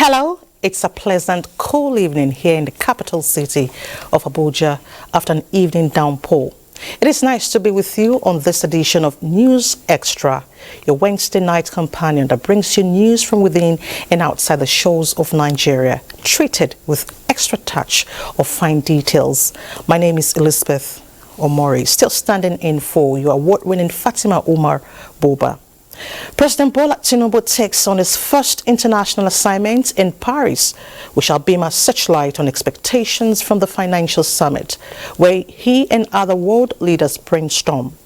Hello, it's a pleasant, cool evening here in the capital city of Abuja after an evening downpour. It is nice to be with you on this edition of News Extra, your Wednesday night companion that brings you news from within and outside the shores of Nigeria, treated with extra touch of fine details. My name is Elizabeth Omori, still standing in for your award-winning Fatima Umar Boba. President Bola Tinubu takes on his first international assignment in Paris. We shall beam our searchlight on expectations from the financial summit, where he and other world leaders brainstorm.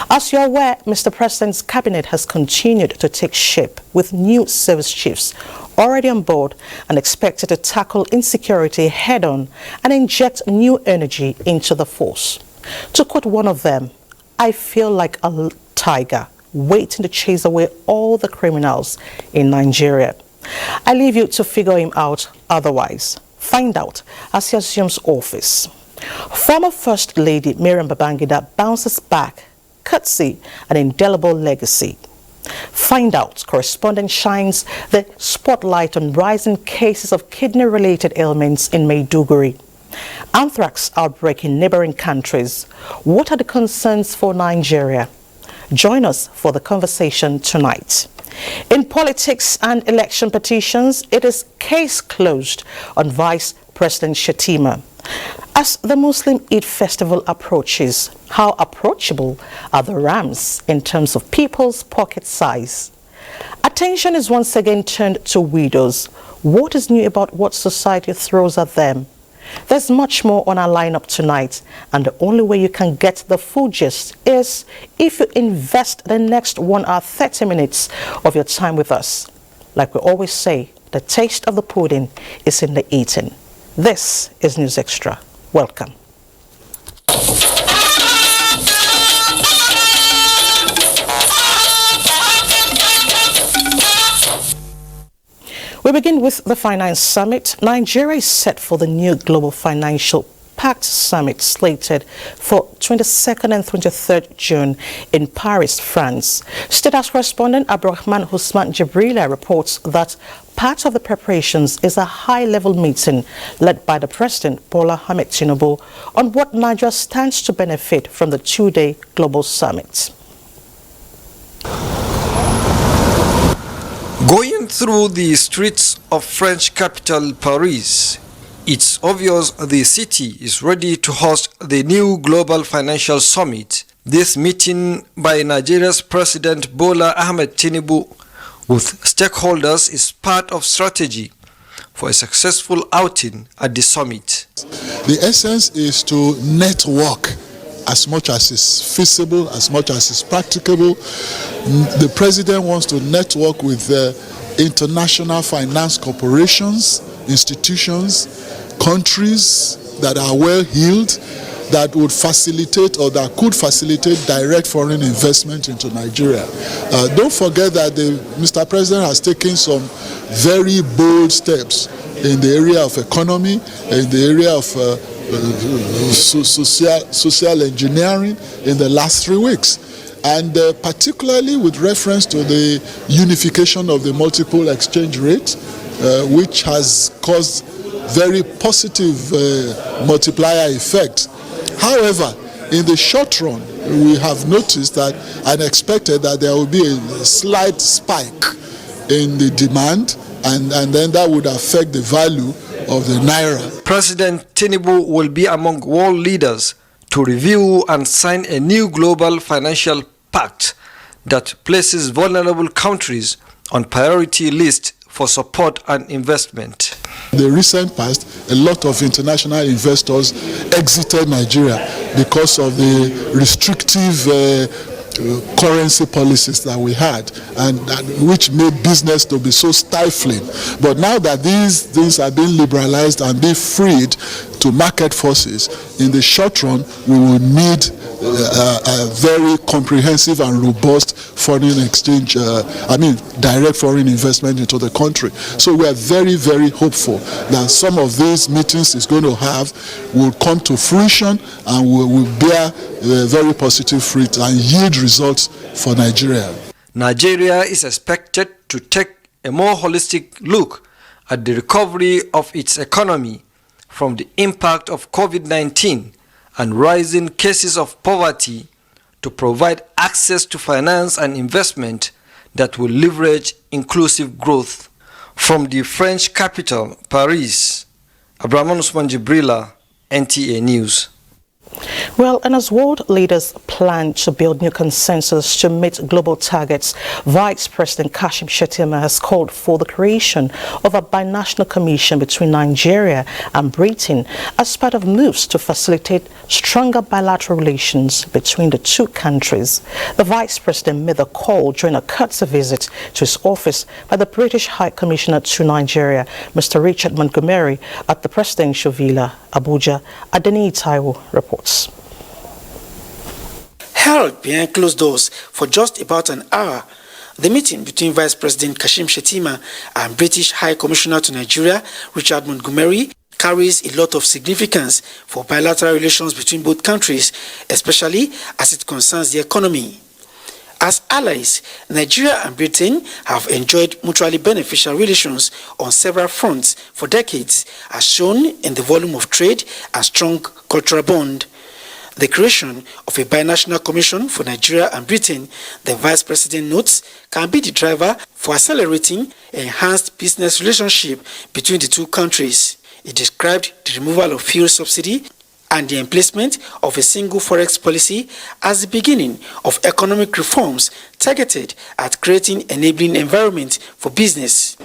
As you're aware, Mr. President's cabinet has continued to take shape, with new service chiefs already on board and expected to tackle insecurity head-on and inject new energy into the force. To quote one of them, "I feel like a tiger waiting to chase away all the criminals in Nigeria." I leave you to figure him out otherwise. Find out as he assumes office. Former First Lady Maryam Babangida bounces back, courtesy an indelible legacy. Find out correspondent shines the spotlight on rising cases of kidney-related ailments in Maiduguri. Anthrax outbreak in neighboring countries. What are the concerns for Nigeria? Join us for the conversation tonight. In politics and election petitions, it is case closed on Vice President Shettima. As the Muslim Eid festival approaches, how approachable are the rams in terms of people's pocket size? Attention is once again turned to widows. What is new about what society throws at them? There's much more on our lineup tonight, and the only way you can get the full gist is if you invest the next 1 hour 30 minutes of your time with us. Like we always say, the taste of the pudding is in the eating. This is News Extra. Welcome. We begin with the Finance Summit. Nigeria is set for the new Global Financial Pact Summit slated for 22nd and 23rd June in Paris, France. State House correspondent Abdurrahman Husman Jibrila reports that part of the preparations is a high-level meeting led by the President Bola Ahmed Tinubu on what Nigeria stands to benefit from the two-day Global Summit. Going through the streets of French capital Paris, it's obvious the city is ready to host the new Global Financial Summit. This meeting by Nigeria's President Bola Ahmed Tinubu with stakeholders is part of strategy for a successful outing at the summit. The essence is to network as much as is feasible, as much as is practicable. The president wants to network with international finance corporations, institutions, countries that are well heeled, that would facilitate or that could facilitate direct foreign investment into Nigeria. Don't forget that Mr. President has taken some very bold steps in the area of economy, in the area of social engineering in the last 3 weeks, and particularly with reference to the unification of the multiple exchange rate, which has caused very positive multiplier effect. However, in the short run, we have noticed that and expected that there will be a slight spike in the demand, and then that would affect the value of the Naira. President Tinubu will be among world leaders to review and sign a new global financial pact that places vulnerable countries on priority list for support and investment. In the recent past, a lot of international investors exited Nigeria because of the restrictive currency policies that we had, and which made business to be so stifling. But now that these things are being liberalized and being freed to market forces, in the short run we will need a very comprehensive and robust foreign exchange, direct foreign investment into the country. So we are very, very hopeful that some of these meetings is going to have will come to fruition and will bear very positive fruit and yield results for Nigeria. Nigeria is expected to take a more holistic look at the recovery of its economy from the impact of COVID-19 and rising cases of poverty to provide access to finance and investment that will leverage inclusive growth. From the French capital, Paris, Abraham Usman Jibrila, NTA News. Well, and as world leaders plan to build new consensus to meet global targets, Vice President Kashim Shettima has called for the creation of a binational commission between Nigeria and Britain as part of moves to facilitate stronger bilateral relations between the two countries. The Vice President made the call during a courtesy visit to his office by the British High Commissioner to Nigeria, Mr. Richard Montgomery, at the Presidential Villa, Abuja. Adeni Taiwo reports. Held behind closed doors for just about an hour, the meeting between Vice President Kashim Shettima and British High Commissioner to Nigeria, Richard Montgomery, carries a lot of significance for bilateral relations between both countries, especially as it concerns the economy. As allies, Nigeria and Britain have enjoyed mutually beneficial relations on several fronts for decades, as shown in the volume of trade and strong cultural bond. The creation of a binational commission for Nigeria and Britain, the Vice President notes, can be the driver for accelerating enhanced business relationship between the two countries. He described the removal of fuel subsidy and the emplacement of a single forex policy as the beginning of economic reforms targeted at creating enabling environment for business.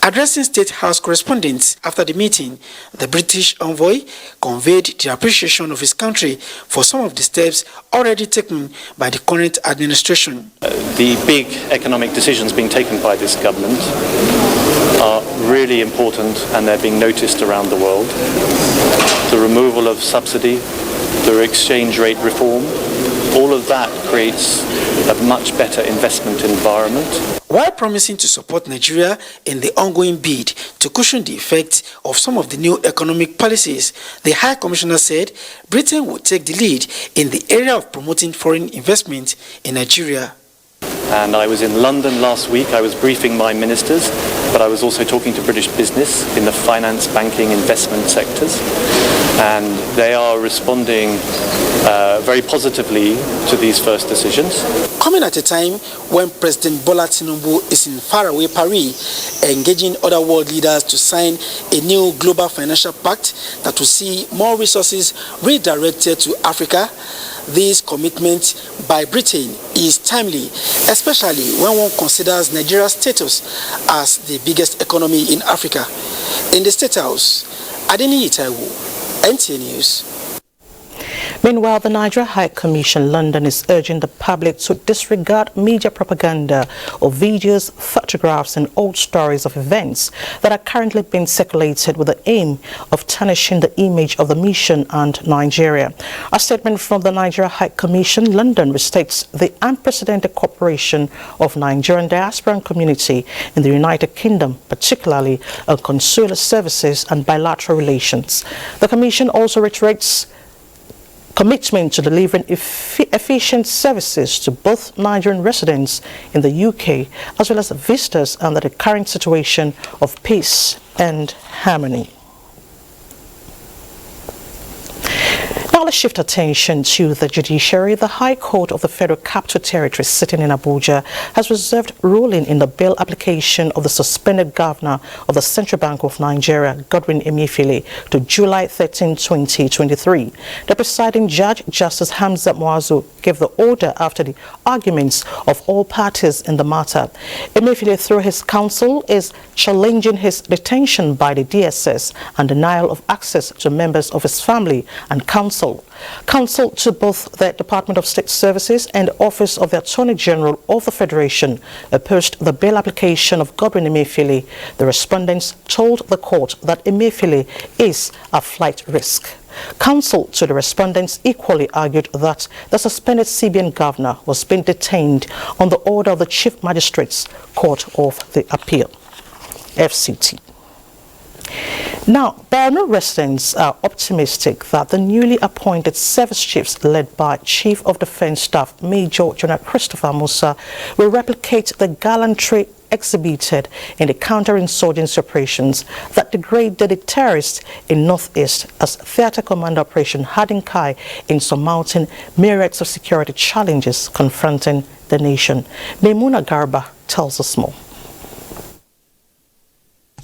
Addressing State House correspondents after the meeting, the British envoy conveyed the appreciation of his country for some of the steps already taken by the current administration. The big economic decisions being taken by this government are really important, and they're being noticed around the world. The removal of subsidy, the exchange rate reform, all of that creates a much better investment environment. While promising to support Nigeria in the ongoing bid to cushion the effects of some of the new economic policies, the High Commissioner said Britain would take the lead in the area of promoting foreign investment in Nigeria. And I was in London last week. I was briefing my ministers, but I was also talking to British business in the finance, banking, investment sectors. And they are responding very positively to these first decisions. Coming at a time when President Bola Tinubu is in faraway Paris, engaging other world leaders to sign a new global financial pact that will see more resources redirected to Africa, this commitment by Britain is timely, especially when one considers Nigeria's status as the biggest economy in Africa. In the State House, Adeni Taiwo, NTA News. Meanwhile, the Nigeria High Commission London is urging the public to disregard media propaganda or videos, photographs and old stories of events that are currently being circulated with the aim of tarnishing the image of the mission and Nigeria. A statement from the Nigeria High Commission London restates the unprecedented cooperation of Nigerian diaspora community in the United Kingdom, particularly on consular services and bilateral relations. The Commission also reiterates commitment to delivering efficient services to both Nigerian residents in the UK as well as visitors under the current situation of peace and harmony. Now let's shift attention to the Judiciary. The High Court of the Federal Capital Territory sitting in Abuja has reserved ruling in the bail application of the suspended governor of the Central Bank of Nigeria, Godwin Emefiele, to July 13, 2023. The presiding judge, Justice Hamza Muazu, gave the order after the arguments of all parties in the matter. Emefiele, through his counsel, is challenging his detention by the DSS and denial of access to members of his family and counsel. Counsel to both the Department of State Services and the Office of the Attorney General of the Federation opposed the bail application of Godwin Emefiele. The respondents told the court that Emefiele is a flight risk. Counsel to the respondents equally argued that the suspended CBN governor was being detained on the order of the Chief Magistrates Court of the Appeal, FCT. Now, Borno residents are optimistic that the newly appointed service chiefs led by Chief of Defence Staff Major General Christopher Musa will replicate the gallantry exhibited in the counterinsurgency operations that degraded the terrorists in Northeast as Theatre Command Operation Hadinkai in surmounting myriads of security challenges confronting the nation. Maimuna Garba tells us more.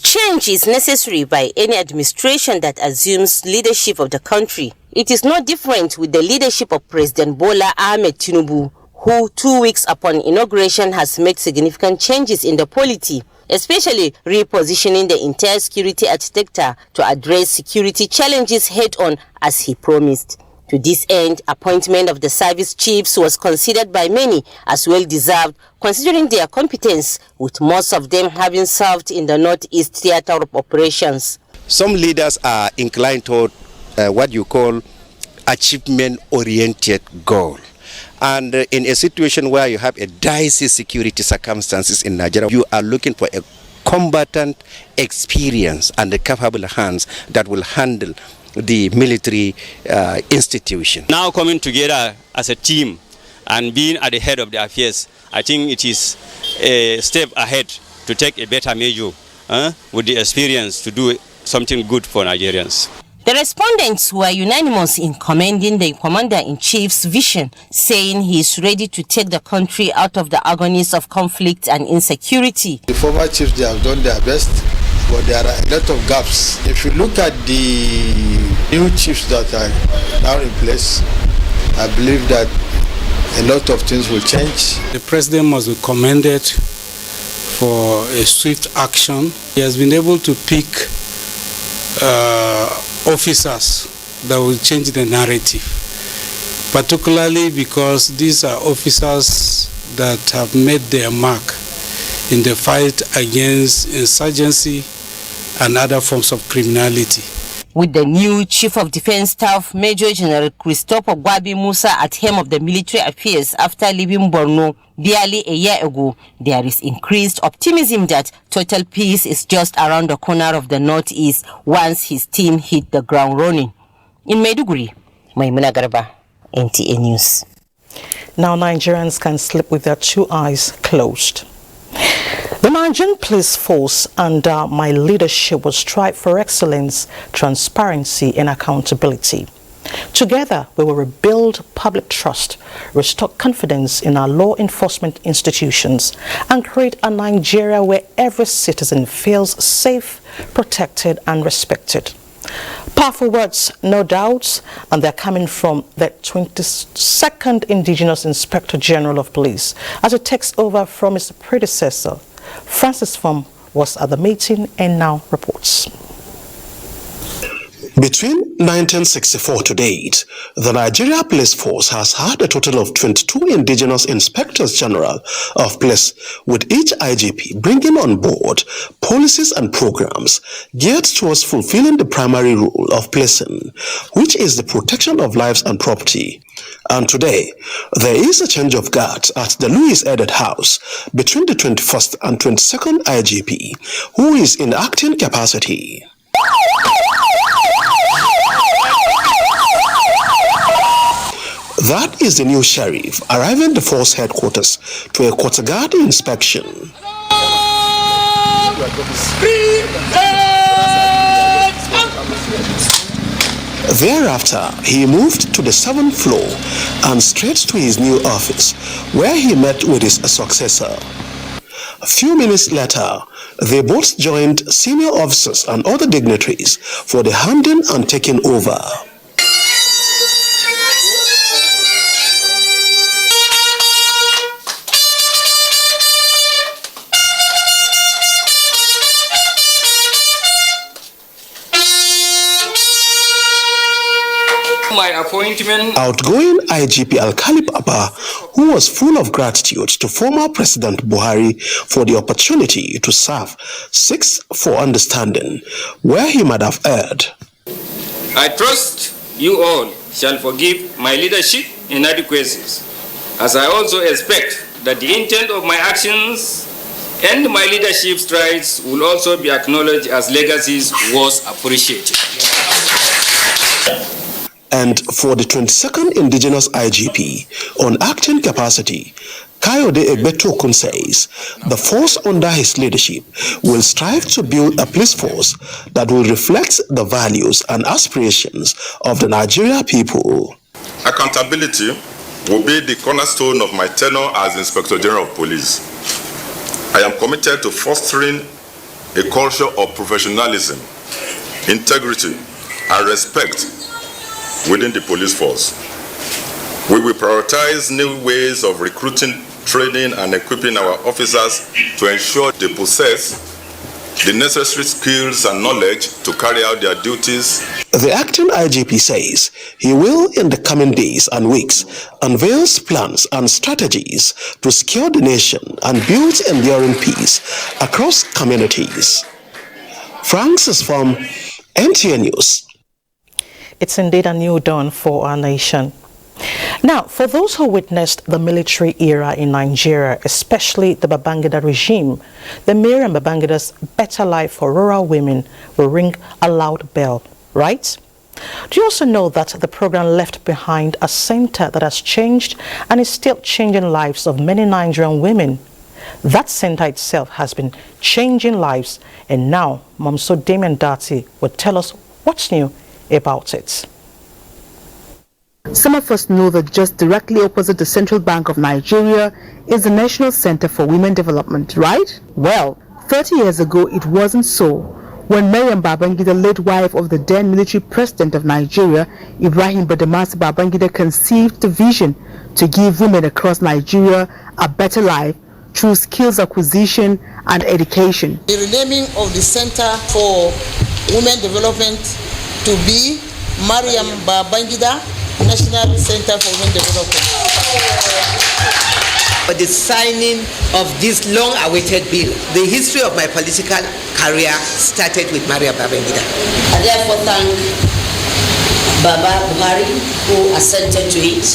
Change is necessary by any administration that assumes leadership of the country. It is no different with the leadership of President Bola Ahmed Tinubu, who 2 weeks upon inauguration has made significant changes in the polity, especially repositioning the entire security architecture to address security challenges head-on as he promised. To this end, appointment of the service chiefs was considered by many as well-deserved, considering their competence, with most of them having served in the Northeast Theatre of Operations. Some leaders are inclined toward what you call achievement-oriented goal. And in a situation where you have a dicey security circumstances in Nigeria, you are looking for a combatant experience and the capable hands that will handle the military institution. Now coming together as a team and being at the head of the affairs, I think it is a step ahead to take a better measure with the experience to do something good for Nigerians. The respondents were unanimous in commending the Commander-in-Chief's vision, saying he is ready to take the country out of the agonies of conflict and insecurity. The former chiefs, they have done their best, but there are a lot of gaps. If you look at the new chiefs that are now in place, I believe that a lot of things will change. The president must be commended for a swift action. He has been able to pick officers that will change the narrative, particularly because these are officers that have made their mark in the fight against insurgency and other forms of criminality. With the new Chief of Defense Staff, Major General Christopher Gwabi Musa at helm of the military affairs after leaving Borno barely a year ago, there is increased optimism that total peace is just around the corner of the Northeast once his team hit the ground running. In Maiduguri, Maimuna Garba, NTA News. Now Nigerians can sleep with their two eyes closed. The Nigerian police force under my leadership will strive for excellence, transparency and accountability. Together, we will rebuild public trust, restore confidence in our law enforcement institutions, and create a Nigeria where every citizen feels safe, protected and respected. Powerful words, no doubt, and they're coming from the 22nd Indigenous Inspector General of Police as it takes over from his predecessor. Francis Fom was at the meeting and now reports. Between 1964 to date, the Nigeria Police Force has had a total of 22 indigenous inspectors general of police, with each IGP bringing on board policies and programs geared towards fulfilling the primary role of policing, which is the protection of lives and property. And today, there is a change of guard at the Louis-Edet House between the 21st and 22nd IGP, who is in acting capacity. That is the new sheriff arriving at the force headquarters to a quarter guard inspection. Thereafter, he moved to the 7th floor and straight to his new office, where he met with his successor. A few minutes later, they both joined senior officers and other dignitaries for the handing and taking over. My appointment. Outgoing IGP Alkali Papa, who was full of gratitude to former President Buhari for the opportunity to serve, seeks for understanding where he might have erred. I trust you all shall forgive my leadership inadequacies, as I also expect that the intent of my actions and my leadership strides will also be acknowledged as legacies was appreciated. And for the 22nd Indigenous IGP on acting capacity, Kayode Egbetokun says the force under his leadership will strive to build a police force that will reflect the values and aspirations of the Nigeria people. Accountability will be the cornerstone of my tenure as Inspector General of Police. I am committed to fostering a culture of professionalism, integrity, and respect within the police force. We will prioritize new ways of recruiting, training, and equipping our officers to ensure they possess the necessary skills and knowledge to carry out their duties. The acting IGP says he will, in the coming days and weeks, unveil plans and strategies to secure the nation and build enduring peace across communities. Francis from NTA News. It's indeed a new dawn for our nation. Now, for those who witnessed the military era in Nigeria, especially the Babangida regime, the Maryam Babangida's Better Life for Rural Women will ring a loud bell, right? Do you also know that the program left behind a center that has changed and is still changing lives of many Nigerian women? That center itself has been changing lives, and now Momso Damian Dati will tell us what's new about it. Some of us know that just directly opposite the Central Bank of Nigeria is the National Center for Women Development, right? Well, 30 years ago it wasn't so. When Maryam Babangida, late wife of the then military president of Nigeria, Ibrahim Badamasi Babangida, conceived the vision to give women across Nigeria a better life through skills acquisition and education. The renaming of the Center for Women Development to be Maryam Babangida National Center for Women Development. For the signing of this long-awaited bill, the history of my political career started with Maryam Babangida. I therefore thank Baba Buhari who assented to it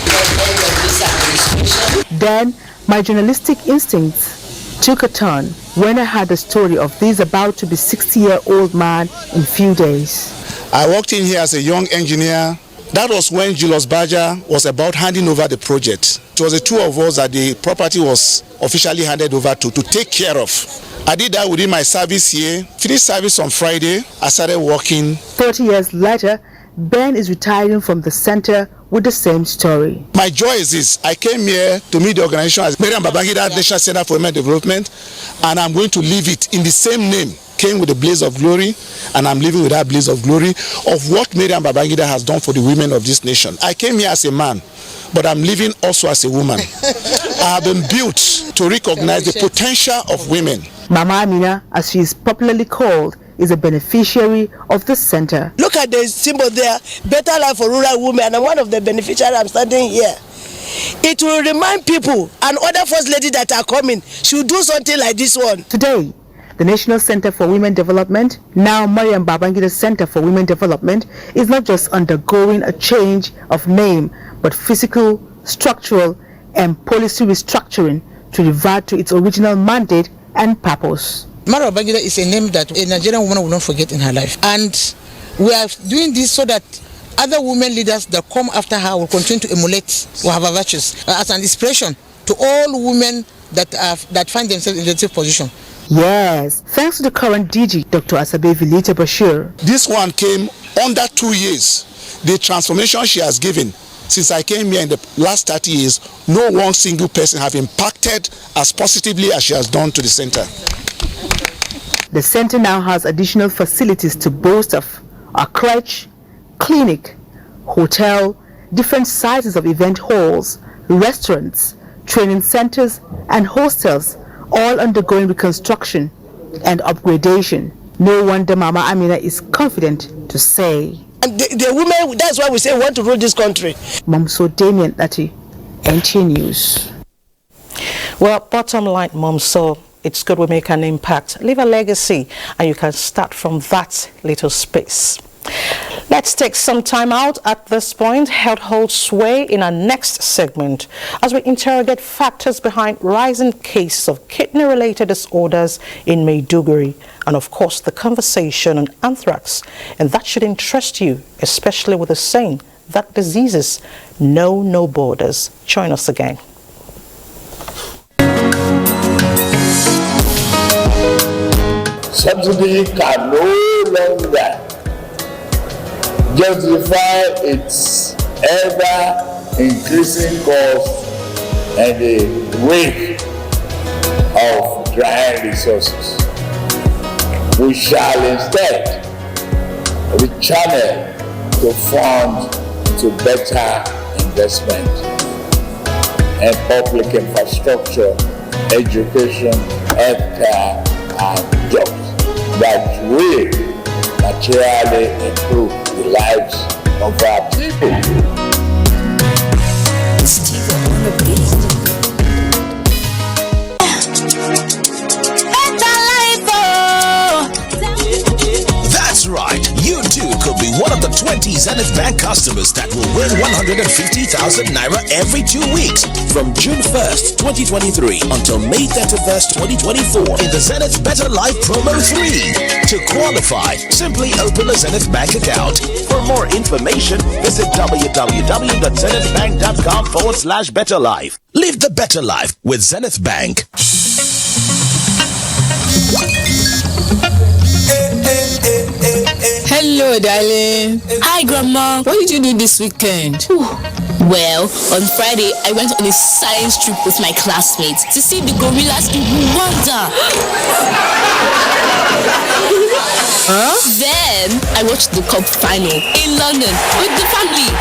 at the end of this administration. Then my journalistic instincts took a turn when I heard the story of this about to be 60-year-old man in few days. I walked in here as a young engineer. That was when Julius Baja was about handing over the project. It was the two of us that the property was officially handed over to take care of. I did that within my service here. Finished service on Friday. I started working. 30 years later, Ben is retiring from the center with the same story. My joy is this. I came here to meet the organization as Maryam Babangida National Center for Women Development, and I'm going to leave it in the same name. Came with a blaze of glory, and I'm living with that blaze of glory of what Maryam Babangida has done for the women of this nation. I came here as a man, but I'm living also as a woman. I have been built to recognize the potential of women. Mama Amina, as she is popularly called, is a beneficiary of the center. Look at the symbol there, Better Life for Rural Women, and I'm one of the beneficiaries. I'm standing here. It will remind people and other first ladies that are coming should do something like this one. Today, the National Center for Women Development, now Maryam Babangida Center for Women Development, is not just undergoing a change of name, but physical, structural, and policy restructuring to revert to its original mandate and purpose. Maryam Babangida is a name that a Nigerian woman will not forget in her life. And we are doing this so that other women leaders that come after her will continue to emulate or have her virtues as an inspiration to all women that find themselves in a leadership position. Yes, thanks to the current DG, Dr. Asabe Vilita Bashir. This one came under 2 years. The transformation she has given since I came here in the last 30 years, no one single person have impacted as positively as she has done to the center. The center now has additional facilities to boast of: a crèche, clinic, hotel, different sizes of event halls, restaurants, training centers, and hostels, all undergoing reconstruction and upgradation. No wonder Mama Amina is confident to say. And the women, that's why we say we want to rule this country. Momso Damian Dati, NTA News. Well, bottom line, Momso, it's good we make an impact, leave a legacy, and you can start from that little space. Let's take some time out at this point. Health holds sway in our next segment as we interrogate factors behind rising cases of kidney-related disorders in Maiduguri, and of course the conversation on anthrax. And that should interest you, especially with the saying that diseases know no borders. Join us again. Subsidy can no longer justify its ever-increasing cost and the wake of dry resources. We shall instead rechannel the fund to better investment in public infrastructure, education, healthcare, and jobs that will materially improve the lives of our people. That's right, you too could be one of the 20 Zenith Bank customers that will win 150,000 Naira every 2 weeks from June 1st, 2023 until May 31st, 2024 in the Zenith Better Life Promo 3. To qualify, simply open a Zenith Bank account. For more information, visit www.zenithbank.com/betterlife. Live the better life with Zenith Bank. Hello, darling. Hi, Grandma. What did you do this weekend? Well, on Friday, I went on a science trip with my classmates to see the gorillas in Rwanda. Then, I watched the cup final in London with the family.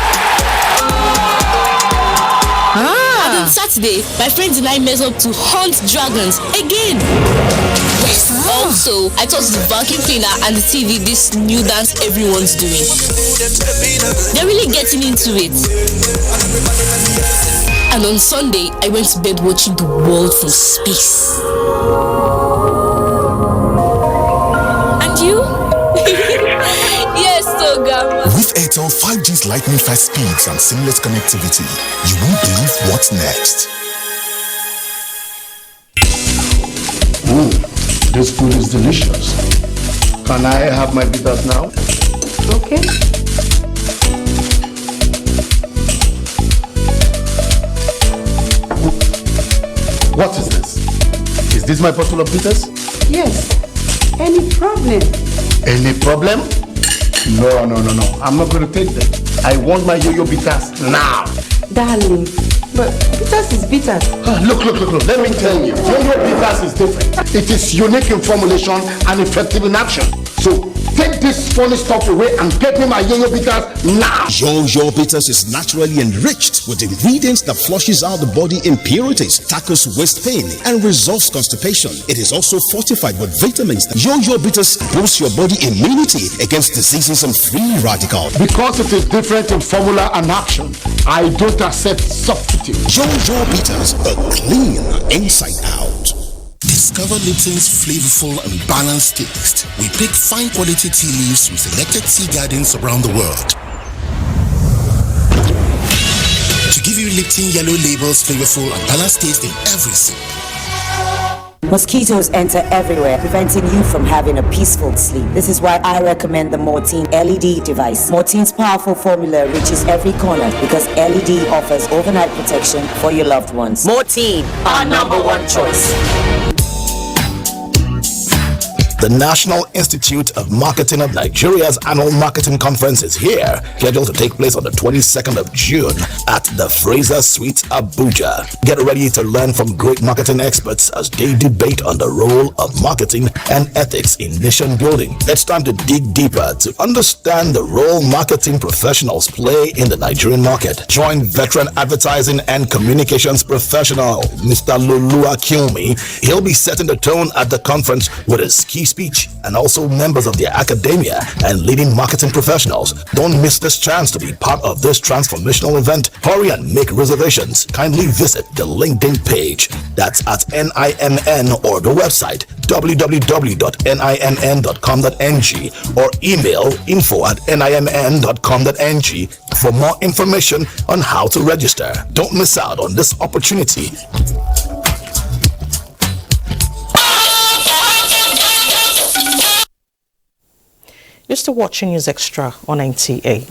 And on Saturday, my friends and I met up to hunt dragons again. Also, I taught the vacuum cleaner and the TV this new dance everyone's doing. They're really getting into it. And on Sunday, I went to bed watching the world from space. And you? Yes, so Grandma. With Airtel 5G's lightning fast speeds and seamless connectivity, you won't believe what's next. This food is delicious. Can I have my bitters now? Okay. What is this? Is this my bottle of bitters? Yes. Any problem? Any problem? No. I'm not going to take them. I want my yo-yo bitters now. Darling, but bitters is bitters. Look. Let me tell you. Yo-yo bitters is different. It is unique in formulation and effective in action. So take this funny stuff away and get me my yo-yo bitters now. Yo-yo bitters is naturally enriched with ingredients that flushes out the body impurities, tackles waist pain, and resolves constipation. It is also fortified with vitamins. Yo-yo bitters boosts your body immunity against diseases and free radicals. Because it is different in formula and action, I don't accept substitute. Yo-yo bitters are clean inside out. Discover Lipton's flavorful and balanced taste. We pick fine quality tea leaves from selected tea gardens around the world to give you Lipton Yellow Label's flavorful and balanced taste in every sip. Mosquitoes enter everywhere, preventing you from having a peaceful sleep. This is why I recommend the Mortine LED device. Mortine's powerful formula reaches every corner because LED offers overnight protection for your loved ones. Mortine, our #1 choice. The National Institute of Marketing of Nigeria's annual marketing conference is here, scheduled to take place on the 22nd of June at the Fraser Suite, Abuja. Get ready to learn from great marketing experts as they debate on the role of marketing and ethics in nation building. It's time to dig deeper to understand the role marketing professionals play in the Nigerian market. Join veteran advertising and communications professional, Mr. Lulu Akilmi. He'll be setting the tone at the conference with his key speech, and also members of their academia and leading marketing professionals. Don't miss this chance to be part of this transformational event. Hurry and make reservations. Kindly visit the LinkedIn page. That's at NIMN or the website www.nimn.com.ng or email info@nimn.com.ng for more information on how to register. Don't miss out on this opportunity. You're still watching News Extra on NTA.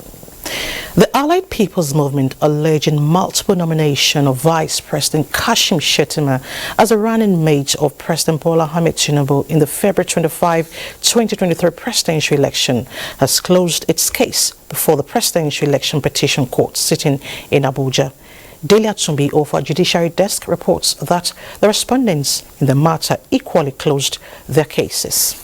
The Allied People's Movement alleging multiple nomination of Vice President Kashim Shettima as a running mate of President Bola Ahmed Tinubu in the February 25, 2023 presidential election has closed its case before the Presidential Election Petition Court sitting in Abuja. Delia Tumbi of our Judiciary desk reports that the respondents in the matter equally closed their cases.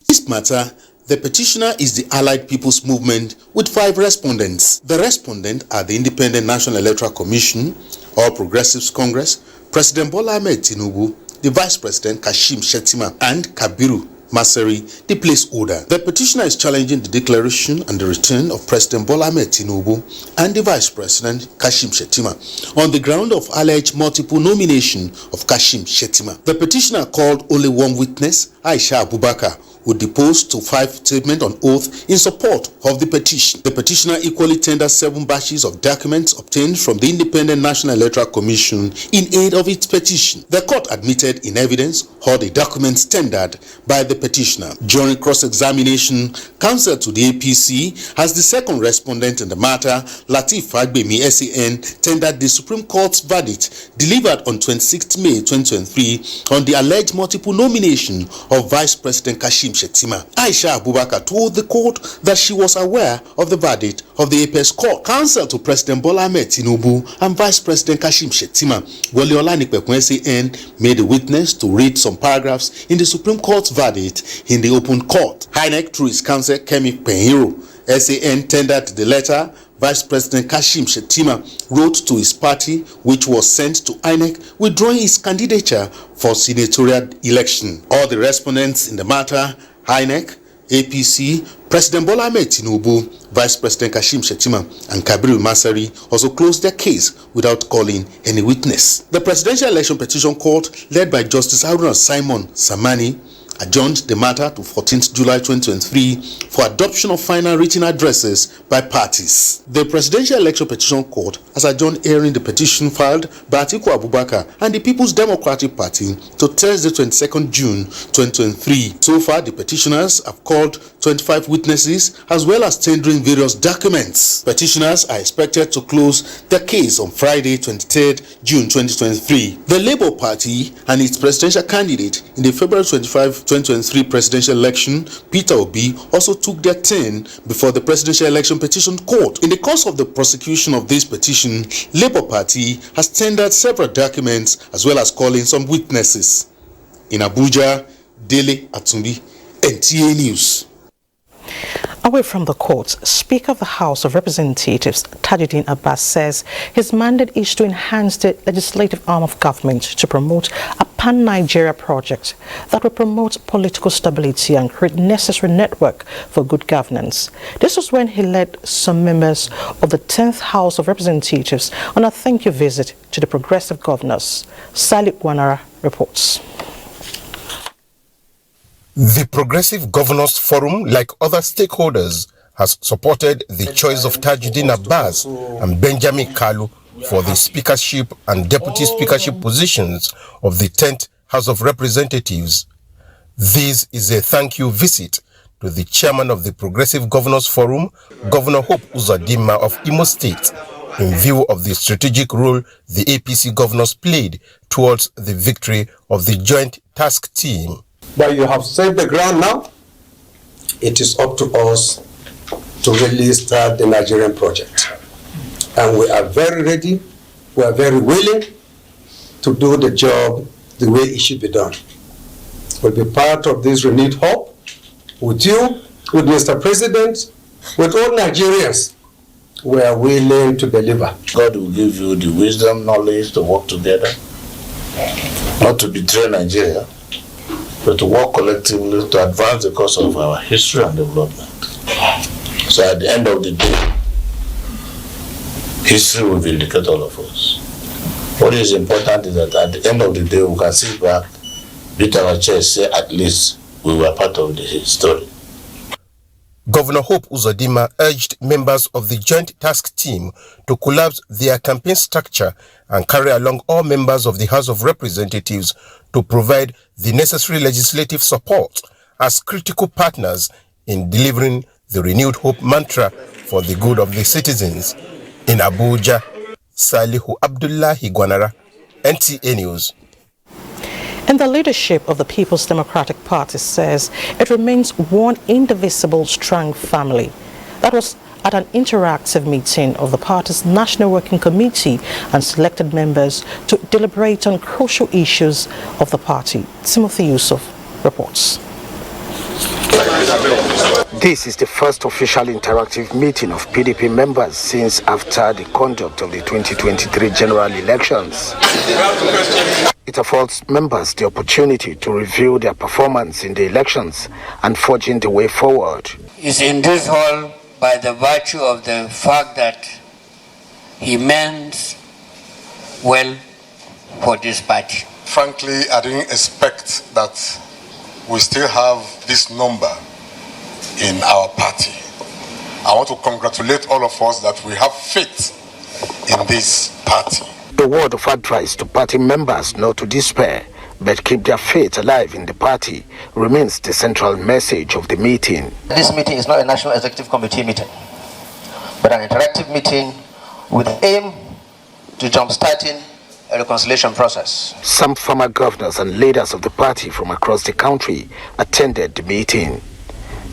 This matter, the petitioner is the Allied People's Movement with 5 respondents. The respondents are the Independent National Electoral Commission, All Progressives Congress, President Bola Ahmed Tinubu, the Vice President Kashim Shettima, and Kabiru Masari, the placeholder. The petitioner is challenging the declaration and the return of President Bola Ahmed Tinubu and the Vice President Kashim Shettima on the ground of alleged multiple nomination of Kashim Shettima. The petitioner called only one witness, Aisha Abubakar, who deposed to 5 statements on oath in support of the petition. The petitioner equally tendered 7 batches of documents obtained from the Independent National Electoral Commission in aid of its petition. The court admitted in evidence all the documents tendered by the petitioner. During cross-examination, counsel to the APC as the second respondent in the matter, Lateef Fagbemi SAN, tendered the Supreme Court's verdict delivered on 26 May 2023 on the alleged multiple nomination of Vice President Kashim Shettima. Aisha Abubakar told the court that she was aware of the verdict of the Apex Court. Counsel to President Bola Ahmed Tinubu and Vice President Kashim Shettima, Wole Olanipekun SAN, made a witness to read some paragraphs in the Supreme Court's verdict in the open court. INEC, through his counsel Kemi Penhiro, SAN, tendered the letter Vice President Kashim Shettima wrote to his party, which was sent to INEC, withdrawing his candidature for senatorial election. All the respondents in the matter, INEC, APC, President Bola Ahmed Tinubu, Vice President Kashim Shettima, and Kabiru Masari, also closed their case without calling any witness. The Presidential Election Petition Court, led by Justice Haruna Simon Samani, adjourned the matter to 14th July 2023 for adoption of final written addresses by parties. The Presidential Election Petition Court has adjourned hearing the petition filed by Atiku Abubakar and the People's Democratic Party to Thursday 22nd June 2023. So far, the petitioners have called 25 witnesses as well as tendering various documents. Petitioners are expected to close the case on Friday 23rd June 2023. The Labour Party and its presidential candidate in the February 25, 2023 presidential election, Peter Obi, also took their turn before the Presidential Election Petition Court. In the course of the prosecution of this petition, Labour Party has tendered several documents as well as calling some witnesses. In Abuja, Dele Atumbi, NTA News. Away from the courts, Speaker of the House of Representatives Tajuddin Abbas says his mandate is to enhance the legislative arm of government to promote a pan-Nigeria project that will promote political stability and create necessary network for good governance. This was when he led some members of the 10th House of Representatives on a thank you visit to the progressive governors. Salik Wanara reports. The Progressive Governors Forum, like other stakeholders, has supported the choice of Tajuddin Abbas and Benjamin Kalu for the speakership and deputy speakership positions of the 10th House of Representatives. This is a thank you visit to the chairman of the Progressive Governors Forum, Governor Hope Uzodinma of Imo State, in view of the strategic role the APC governors played towards the victory of the Joint Task Team. But you have set the ground now. It is up to us to really start the Nigerian project. And we are very ready, we are very willing to do the job the way it should be done. We'll be part of this renewed hope with you, with Mr. President, with all Nigerians. We are willing to deliver. God will give you the wisdom, knowledge to work together, not to betray Nigeria, So to work collectively to advance the cause of our history and development. So at the end of the day, history will vindicate all of us. What is important is that at the end of the day, we can sit back, beat our chest, say at least we were part of the story. Governor Hope Uzodimma urged members of the Joint Task Team to collapse their campaign structure and carry along all members of the House of Representatives to provide the necessary legislative support as critical partners in delivering the renewed hope mantra for the good of the citizens. In Abuja, Salihu Abdullahi Gwanara, NTA News. And the leadership of the People's Democratic Party says it remains one indivisible, strong family. That was at an interactive meeting of the party's National Working Committee and selected members to deliberate on crucial issues of the party. Timothy Yusuf reports. This is the first official interactive meeting of PDP members since after the conduct of the 2023 general elections. It affords members the opportunity to review their performance in the elections and forging the way forward. Is in this hall by the virtue of the fact that he meant well for this party. Frankly, I didn't expect that we still have this number in our party. I want to congratulate all of us that we have faith in this party. The word of advice to party members not to despair, but keep their faith alive in the party remains the central message of the meeting. This meeting is not a National Executive Committee meeting, but an interactive meeting with the aim to jumpstarting a reconciliation process. Some former governors and leaders of the party from across the country attended the meeting.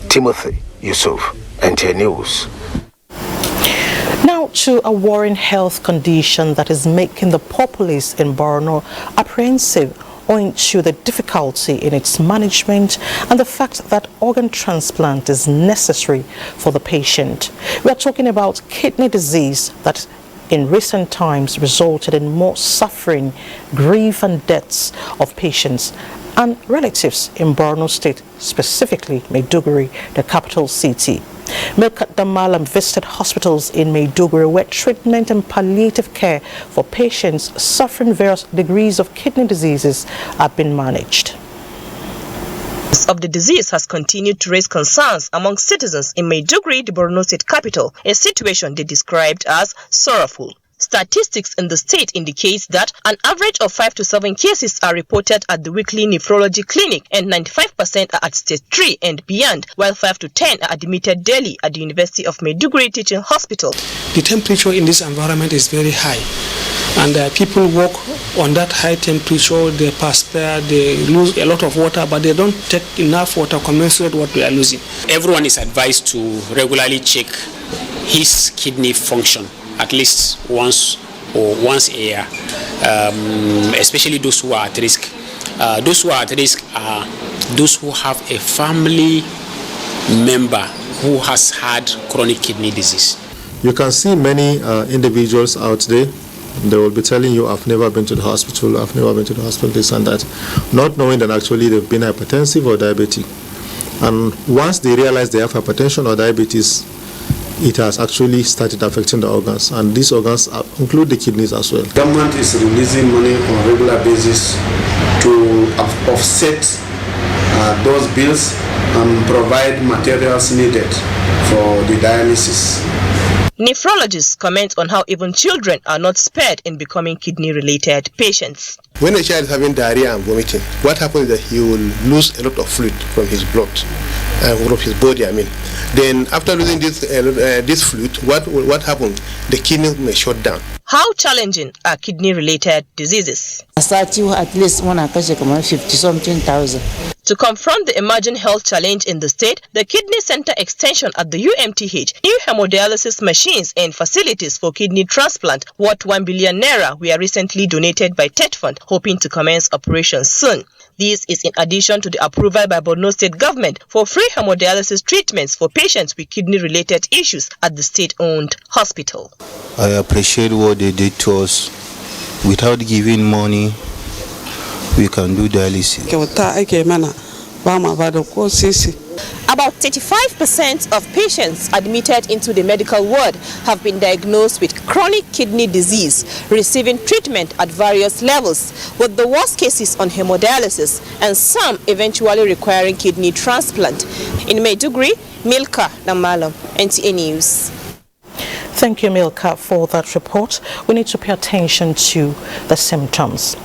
Timothy Yusuf, NTA News. Now to a worrying health condition that is making the populace in Borno apprehensive owing to the difficulty in its management and the fact that organ transplant is necessary for the patient. We are talking about kidney disease that in recent times resulted in more suffering, grief and deaths of patients and relatives in Borno State, specifically Maiduguri, the capital city. Maryam visited hospitals in Maiduguri where treatment and palliative care for patients suffering various degrees of kidney diseases have been managed. Of the disease has continued to raise concerns among citizens in Maiduguri, the Borno State capital, a situation they described as sorrowful. Statistics in the state indicates that an average of 5 to 7 cases are reported at the weekly nephrology clinic and 95% are at stage 3 and beyond, while 5 to 10 are admitted daily at the University of Maiduguri Teaching Hospital. The temperature in this environment is very high, and people walk on that high temperature, they perspire, they lose a lot of water, but they don't take enough water commensurate with what we are losing. Everyone is advised to regularly check his kidney function at least once a year, especially those who are at risk. Those who are at risk are those who have a family member who has had chronic kidney disease. You can see many individuals out there. They will be telling you, I've never been to the hospital, I've never been to the hospital, this and that, not knowing that actually they've been hypertensive or diabetic. And once they realize they have hypertension or diabetes, it has actually started affecting the organs, and these organs include the kidneys as well. Government is releasing money on a regular basis to offset those bills and provide materials needed for the dialysis. Nephrologists comment on how even children are not spared in becoming kidney-related patients. When a child is having diarrhea and vomiting, what happens is that he will lose a lot of fluid from his blood, from his body, Then after losing this fluid, what happens? The kidney may shut down. How challenging are kidney-related diseases? At least 50-something thousand. To confront the emerging health challenge in the state, the Kidney Center extension at the UMTH, new hemodialysis machines and facilities for kidney transplant worth 1 billion naira were recently donated by TET Fund, hoping to commence operations soon. This is in addition to the approval by Borno State government for free hemodialysis treatments for patients with kidney-related issues at the state-owned hospital. I appreciate what they did to us. Without giving money, we can do dialysis. About 35% of patients admitted into the medical ward have been diagnosed with chronic kidney disease, receiving treatment at various levels, with the worst cases on hemodialysis and some eventually requiring kidney transplant. In Maiduguri, Milka Namalam, NTA News. Thank you, Milka, for that report. We need to pay attention to the symptoms.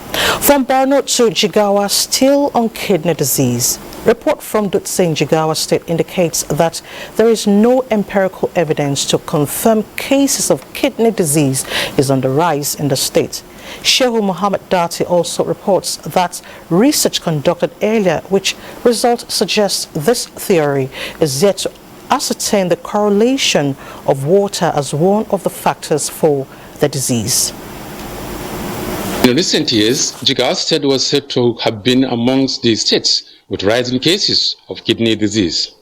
From Borno to Jigawa, still on kidney disease. Report from Dutse in Jigawa State indicates that there is no empirical evidence to confirm cases of kidney disease is on the rise in the state. Shehu Muhammad Dati also reports that research conducted earlier, which results suggest this theory is yet to ascertain the correlation of water as one of the factors for the disease. In recent years, Jigawa State was said to have been amongst the states with rising cases of kidney disease.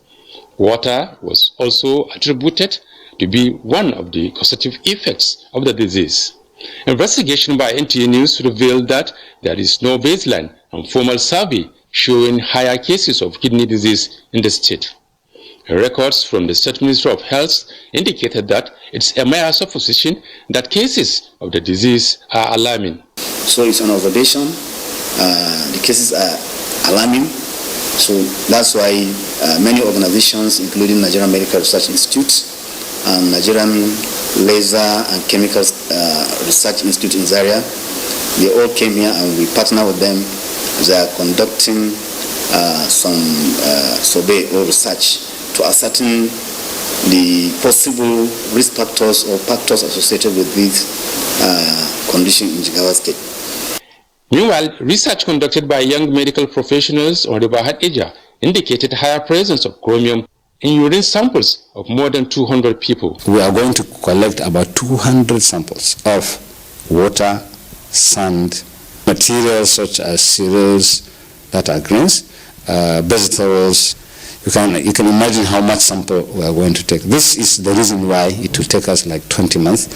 Water was also attributed to be one of the causative effects of the disease. Investigation by NTA News revealed that there is no baseline and formal survey showing higher cases of kidney disease in the state. Records from the State Ministry of Health indicated that it's a mere supposition that cases of the disease are alarming. So it's an observation. The cases are alarming. So that's why many organizations, including Nigerian Medical Research Institute and Nigerian Laser and Chemicals Research Institute in Zaria, they all came here and we partner with them. They are conducting some survey or research to ascertain the possible risk factors or factors associated with this condition in Jigawa State. Meanwhile, research conducted by young medical professionals on River Hajj indicated higher presence of chromium in urine samples of more than 200 people. We are going to collect about 200 samples of water, sand, materials such as cereals that are grains, vegetables. You can imagine how much sample we are going to take. This is the reason why it will take us like 20 months.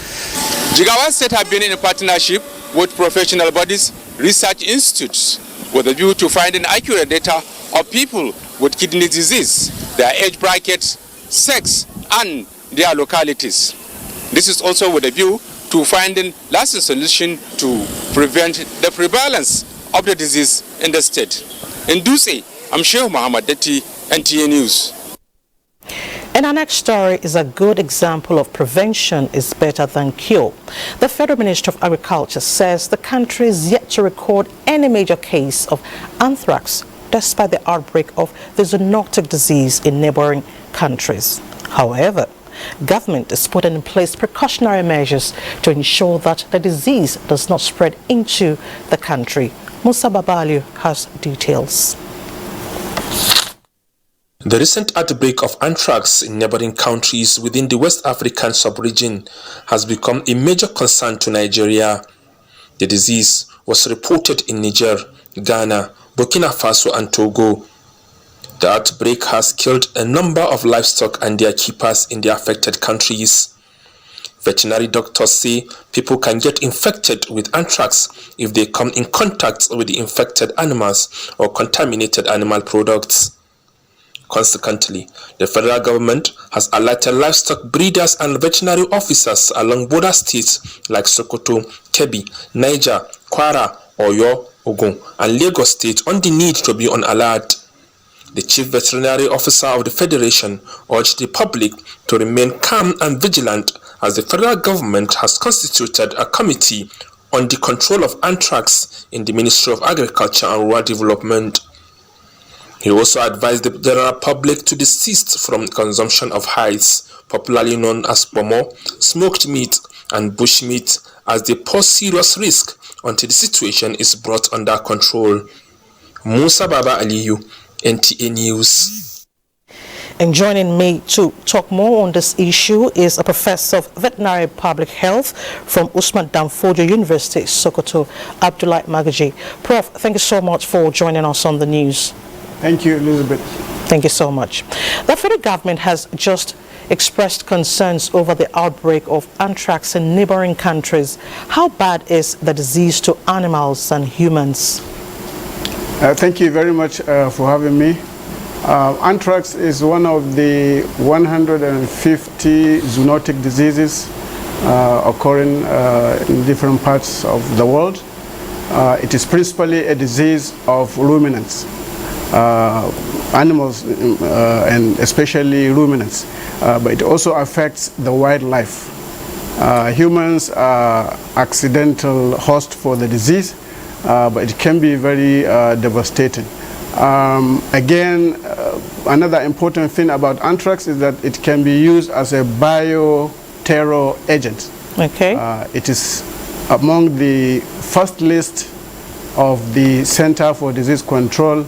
Jigawa State have been in a partnership with professional bodies, research institutes, with a view to finding accurate data of people with kidney disease, their age brackets, sex, and their localities. This is also with a view to finding lasting solution to prevent the prevalence of the disease in the state. In Dutse, I'm Shehu Muhammad Dati, NTA News. And our next story is a good example of prevention is better than cure. The Federal Ministry of Agriculture says the country is yet to record any major case of anthrax despite the outbreak of the zoonotic disease in neighboring countries. However, government is putting in place precautionary measures to ensure that the disease does not spread into the country. Musa Babalu has details. The recent outbreak of anthrax in neighboring countries within the West African sub-region has become a major concern to Nigeria. The disease was reported in Niger, Ghana, Burkina Faso and Togo. The outbreak has killed a number of livestock and their keepers in the affected countries. Veterinary doctors say people can get infected with anthrax if they come in contact with the infected animals or contaminated animal products. Consequently, the federal government has alerted livestock breeders and veterinary officers along border states like Sokoto, Kebbi, Niger, Kwara, Oyo, Ogun, and Lagos State on the need to be on alert. The chief veterinary officer of the federation urged the public to remain calm and vigilant as the federal government has constituted a committee on the control of anthrax in the Ministry of Agriculture and Rural Development. He also advised the general public to desist from consumption of hides, popularly known as pomo, smoked meat, and bush meat, as they pose serious risk until the situation is brought under control. Musa Baba Aliyu, NTA News. And joining me to talk more on this issue is a professor of veterinary public health from Usman Danfodio University, Sokoto, Abdullahi Magaji. Prof, thank you so much for joining us on the news. Thank you, Elizabeth. Thank you so much. The federal government has just expressed concerns over the outbreak of anthrax in neighboring countries. How bad is the disease to animals and humans? Thank you very much for having me. Anthrax is one of the 150 zoonotic diseases occurring in different parts of the world. It is principally a disease of ruminants, animals, and especially ruminants, but it also affects the wildlife. Humans are accidental host for the disease, but it can be very devastating. Again, another important thing about anthrax is that it can be used as a bioterror agent. Okay. It is among the first list of the Center for Disease Control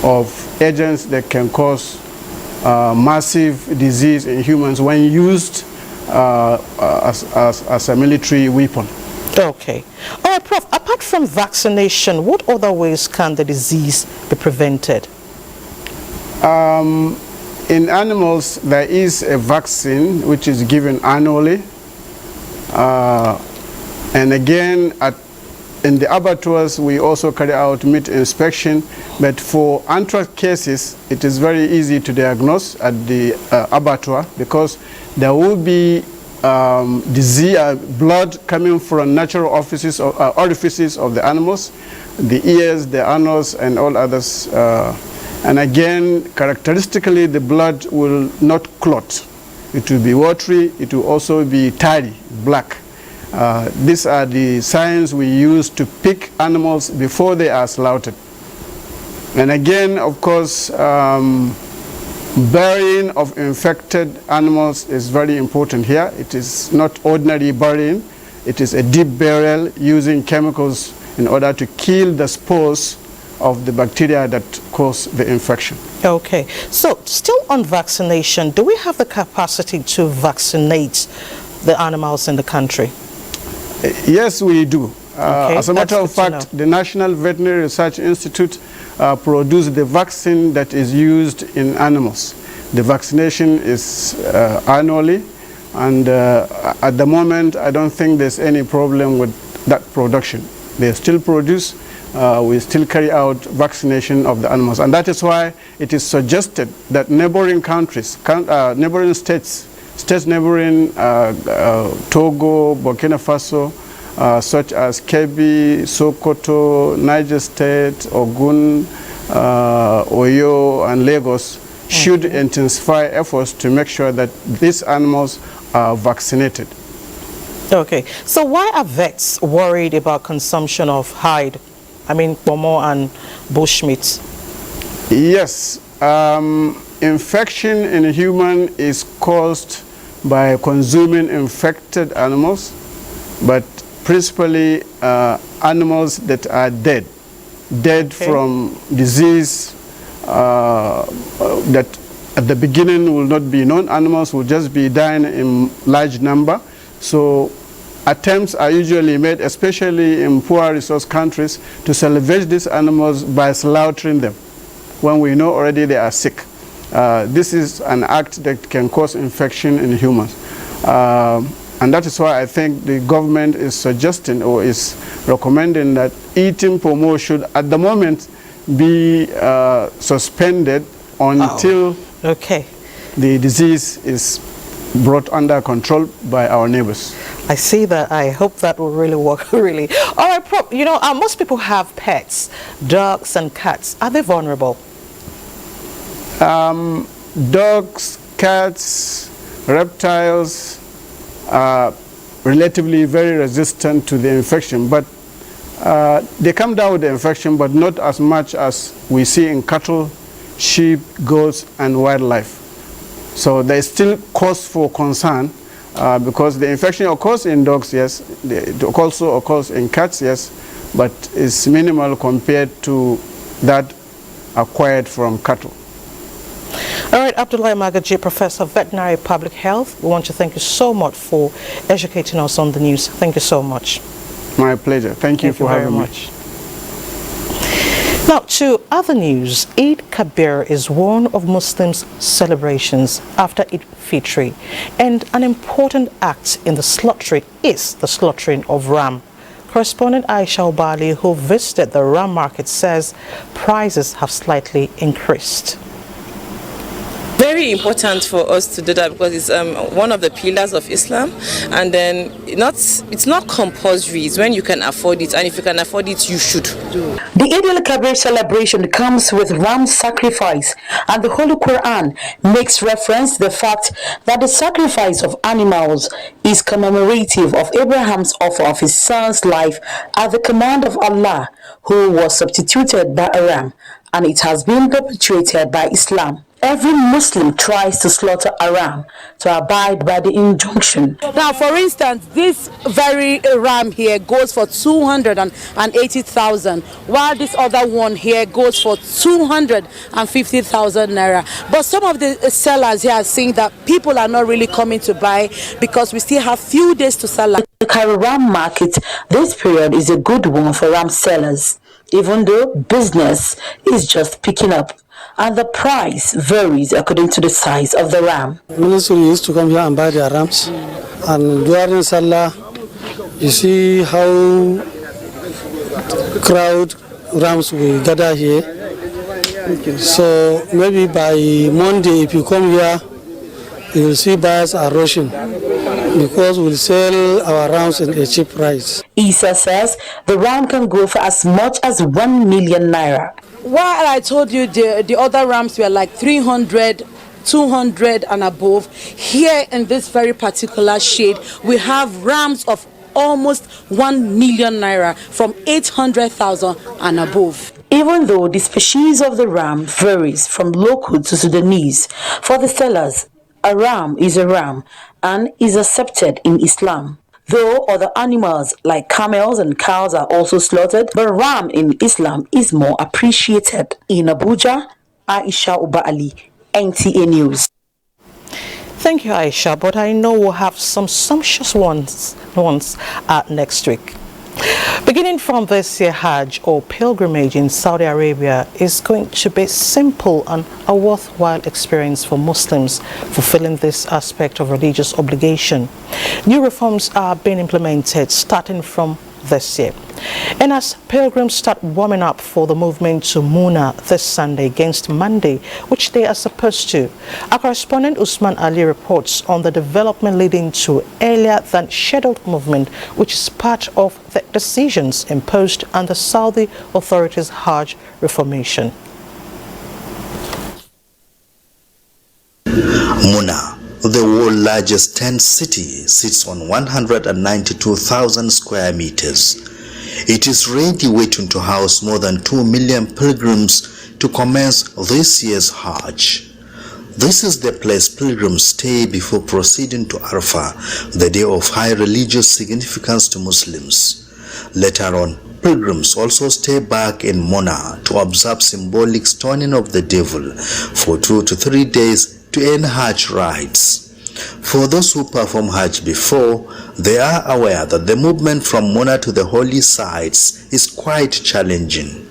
of agents that can cause massive disease in humans when used as a military weapon. Okay. All right, Prof, apart from vaccination, what other ways can the disease be prevented? In animals, there is a vaccine which is given annually. And again, in the abattoirs, we also carry out meat inspection. But for anthrax cases, it is very easy to diagnose at the abattoir because there will be blood coming from natural orifices of the animals, the ears, the anus, and all others. And again, characteristically, the blood will not clot. It will be watery. It will also be tarry, black. These are the signs we use to pick animals before they are slaughtered. And again, of course, burying of infected animals is very important here. It is not ordinary burying. It is a deep burial using chemicals in order to kill the spores of the bacteria that cause the infection. Okay. So, still on vaccination, do we have the capacity to vaccinate the animals in the country? Yes, we do. Okay, as a matter of fact, the National Veterinary Research Institute produced the vaccine that is used in animals. The vaccination is annually, and at the moment, I don't think there's any problem with that production. They still produce, we still carry out vaccination of the animals, and that is why it is suggested that neighboring countries, neighboring states neighboring Togo, Burkina Faso, such as Kebbi, Sokoto, Niger State, Ogun, Oyo, and Lagos, should intensify efforts to make sure that these animals are vaccinated. Okay, so why are vets worried about consumption of Borno and bushmeat? Yes, infection in a human is caused by consuming infected animals, but principally animals that are dead from disease that at the beginning will not be known. Animals will just be dying in large number. So attempts are usually made, especially in poor resource countries, to salvage these animals by slaughtering them when we know already they are sick. This is an act that can cause infection in humans. And that is why I think the government is suggesting or is recommending that eating pomo should at the moment be suspended until the disease is brought under control by our neighbors. I see that. I hope that will really work, really. All right, Prof, most people have pets, dogs and cats. Are they vulnerable? Dogs, cats, reptiles are relatively very resistant to the infection, but they come down with the infection, but not as much as we see in cattle, sheep, goats, and wildlife. So there is still cause for concern because the infection occurs in dogs, yes. It also occurs in cats, yes, but it's minimal compared to that acquired from cattle. All right, Abdullahi Magaji, Professor of Veterinary Public Health, we want to thank you so much for educating us on the news. Thank you so much. My pleasure. Thank you for having me. Now, to other news, Eid-el-Kabir is one of Muslims' celebrations after Eid-Fitr, and an important act in the slaughtering is the slaughtering of ram. Correspondent Aisha Obali, who visited the ram market, says prices have slightly increased. Very important for us to do that because it's one of the pillars of Islam, and then it's not compulsory. It's when you can afford it, and if you can afford it, you should do. The Eid-el-Kabir celebration comes with ram sacrifice, and the Holy Quran makes reference to the fact that the sacrifice of animals is commemorative of Abraham's offer of his son's life at the command of Allah, who was substituted by a ram, and it has been perpetuated by Islam. Every Muslim tries to slaughter a ram to abide by the injunction. Now, for instance, this very ram here goes for 280,000, while this other one here goes for 250,000 naira. But some of the sellers here are saying that people are not really coming to buy because we still have few days to sell. The Cairo ram market, this period is a good one for ram sellers, even though business is just picking up, and the price varies according to the size of the ram. Ministry used to come here and buy their rams, and during Salah, you see how crowd rams will gather here. So maybe by Monday, if you come here, you will see buyers are rushing because we'll sell our rams at a cheap price. Isa says the ram can go for as much as 1 million naira. While I told you the other rams were like 300, 200 and above, here in this very particular shade, we have rams of almost 1 million naira from 800,000 and above. Even though the species of the ram varies from local to Sudanese, for the sellers, a ram is a ram and is accepted in Islam. Though other animals like camels and cows are also slaughtered, but ram in Islam is more appreciated. In Abuja, Aisha Ubali, NTA News. Thank you, Aisha, but I know we'll have some sumptuous ones next week. Beginning from this year, Hajj or pilgrimage in Saudi Arabia is going to be simple and a worthwhile experience for Muslims fulfilling this aspect of religious obligation. New reforms are being implemented starting from this year. And as pilgrims start warming up for the movement to Muna this Sunday against Monday, which they are supposed to, our correspondent Usman Ali reports on the development leading to earlier than scheduled movement, which is part of the decisions imposed on the Saudi authorities' Hajj reformation. Muna, the world's largest tent city, sits on 192,000 square meters. It is ready waiting to house more than 2 million pilgrims to commence this year's Hajj. This is the place pilgrims stay before proceeding to Arafah, the day of high religious significance to Muslims. Later on, pilgrims also stay back in Muna to observe symbolic stoning of the devil for 2 to 3 days to end Hajj rites. For those who perform Hajj before, they are aware that the movement from Muna to the holy sites is quite challenging.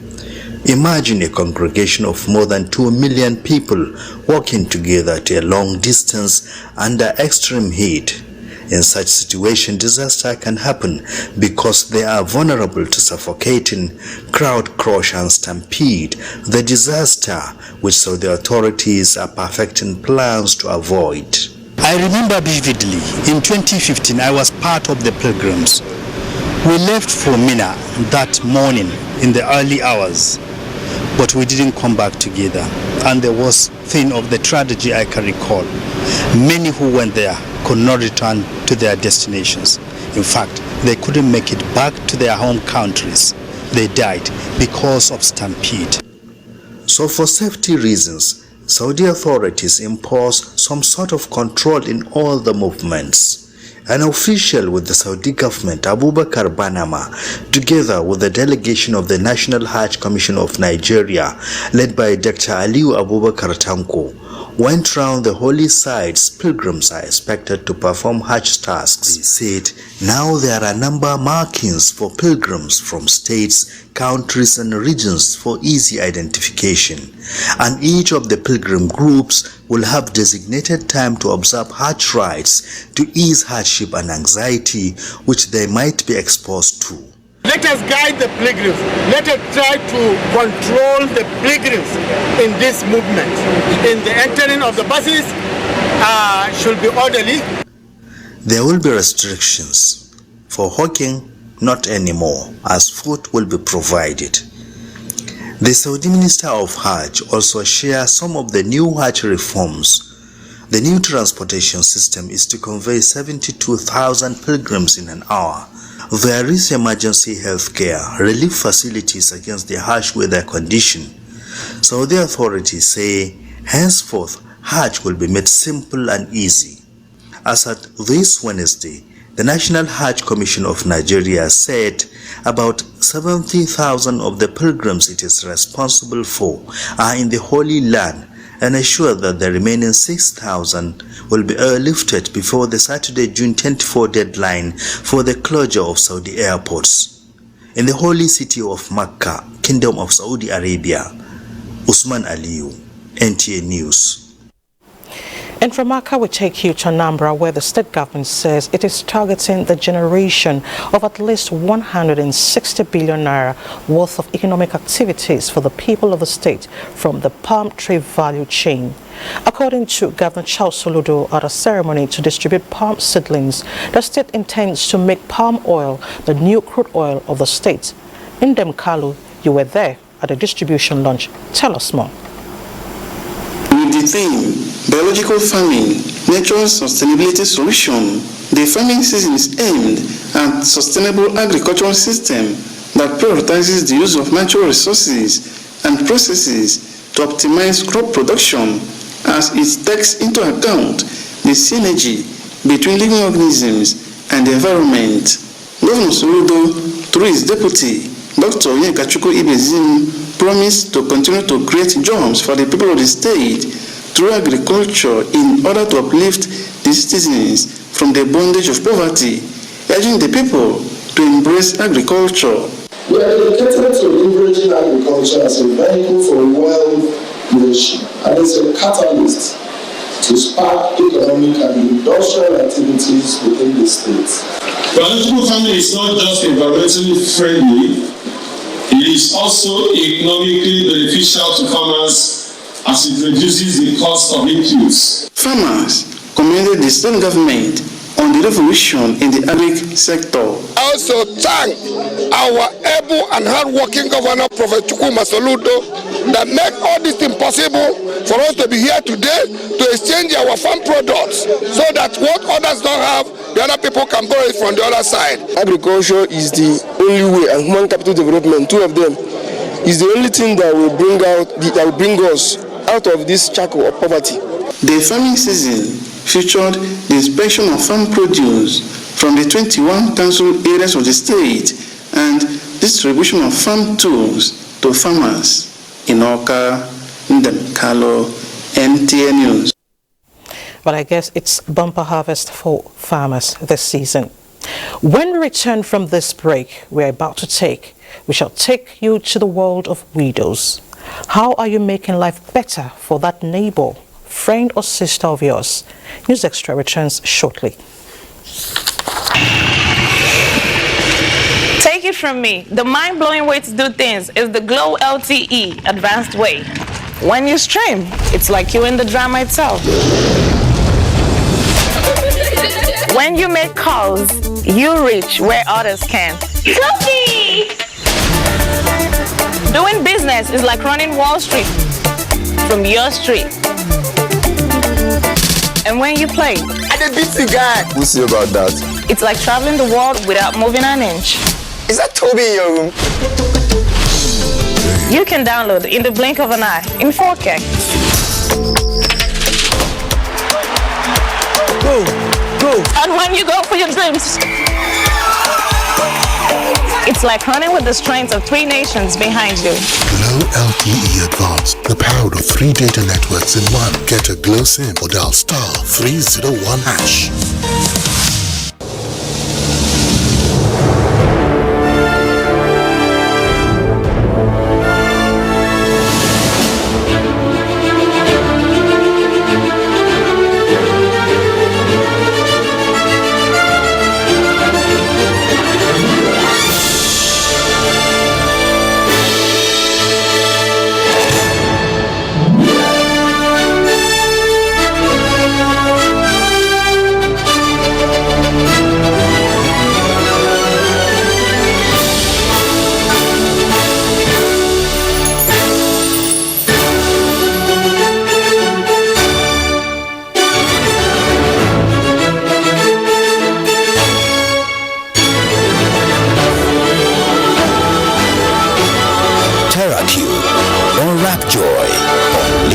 Imagine a congregation of more than 2 million people walking together to a long distance under extreme heat. In such situation, disaster can happen because they are vulnerable to suffocating, crowd crush and stampede, the disaster which Saudi authorities are perfecting plans to avoid. I remember vividly, in 2015 I was part of the pilgrims. We left for Mina that morning in the early hours, but we didn't come back together. And the worst thing of the tragedy I can recall, many who went there could not return to their destinations. In fact, they couldn't make it back to their home countries. They died because of stampede. So for safety reasons, Saudi authorities impose some sort of control in all the movements. An official with the Saudi government, Abubakar Banama, together with the delegation of the National Hajj Commission of Nigeria, led by Dr. Aliu Abubakar Tanko, went round the holy sites pilgrims are expected to perform Hajj tasks. They said now there are number markings for pilgrims from states, countries and regions for easy identification, and each of the pilgrim groups will have designated time to observe Hajj rites to ease hardship and anxiety which they might be exposed to. Let us guide the pilgrims. Let us try to control the pilgrims in this movement. In the entering of the buses should be orderly. There will be restrictions. For hawking, not anymore, as food will be provided. The Saudi Minister of Hajj also shares some of the new Hajj reforms. The new transportation system is to convey 72,000 pilgrims in an hour. There is emergency health care, relief facilities against the harsh weather condition. Saudi authorities say henceforth Hajj will be made simple and easy. As at this Wednesday, the National Hajj Commission of Nigeria said about 70,000 of the pilgrims it is responsible for are in the Holy Land and assured that the remaining 6,000 will be airlifted before the Saturday, June 24 deadline for the closure of Saudi airports. In the holy city of Mecca, Kingdom of Saudi Arabia, Usman Aliyu, NTA News. And from Accra, we take you to Anambra, where the state government says it is targeting the generation of at least 160 billion naira worth of economic activities for the people of the state from the palm tree value chain. According to Governor Charles Soludo at a ceremony to distribute palm seedlings, the state intends to make palm oil the new crude oil of the state. Indem Kalu, you were there at the distribution launch. Tell us more. With the theme, Biological Farming, Nature's Sustainability Solution, the farming season is aimed at sustainable agricultural system that prioritizes the use of natural resources and processes to optimize crop production as it takes into account the synergy between living organisms and the environment. Governor Soludo, through his deputy, Dr. Onyekachukwu Ibezim, promised to continue to create jobs for the people of the state through agriculture in order to uplift the citizens from the bondage of poverty, urging the people to embrace agriculture. We are dedicated to leveraging agriculture as a vehicle for wealth creation and as a catalyst to spark economic and industrial activities within the state. Biological farming is not just environmentally friendly, it is also economically beneficial to farmers as it reduces the cost of inputs. Farmers commended the state government on the revolution in the agri sector. I also thank our able and hard-working governor, Prophet Chukwuma Soludo, that make all this thing possible for us to be here today to exchange our farm products so that what others don't have, the other people can borrow it from the other side. Agriculture is the only way, and human capital development, two of them, is the only thing that will bring us out of this shackle of poverty. The farming season featured the inspection of farm produce from the 21 council areas of the state and distribution of farm tools to farmers. In Oka, Ndemkalo, NTA News. But I guess it's bumper harvest for farmers this season. When we return from this break we're about to take, we shall take you to the world of widows. How are you making life better for that neighbor, friend or sister of yours? News Extra returns shortly. Take it from me, the mind-blowing way to do things is the Glow LTE advanced way. When you stream, it's like you're in the drama itself. When you make calls, you reach where others can't. Coffee! Doing business is like running Wall Street from your street. And when you play, I did beat the guy. We'll see about that. It's like traveling the world without moving an inch. Is that Toby in your room? You can download in the blink of an eye in 4K. Go. And when you go for your dreams, it's like running with the strength of 3 nations behind you. Glow LTE Advanced, the power of 3 data networks in one. Get a Glow SIM or dial *301#.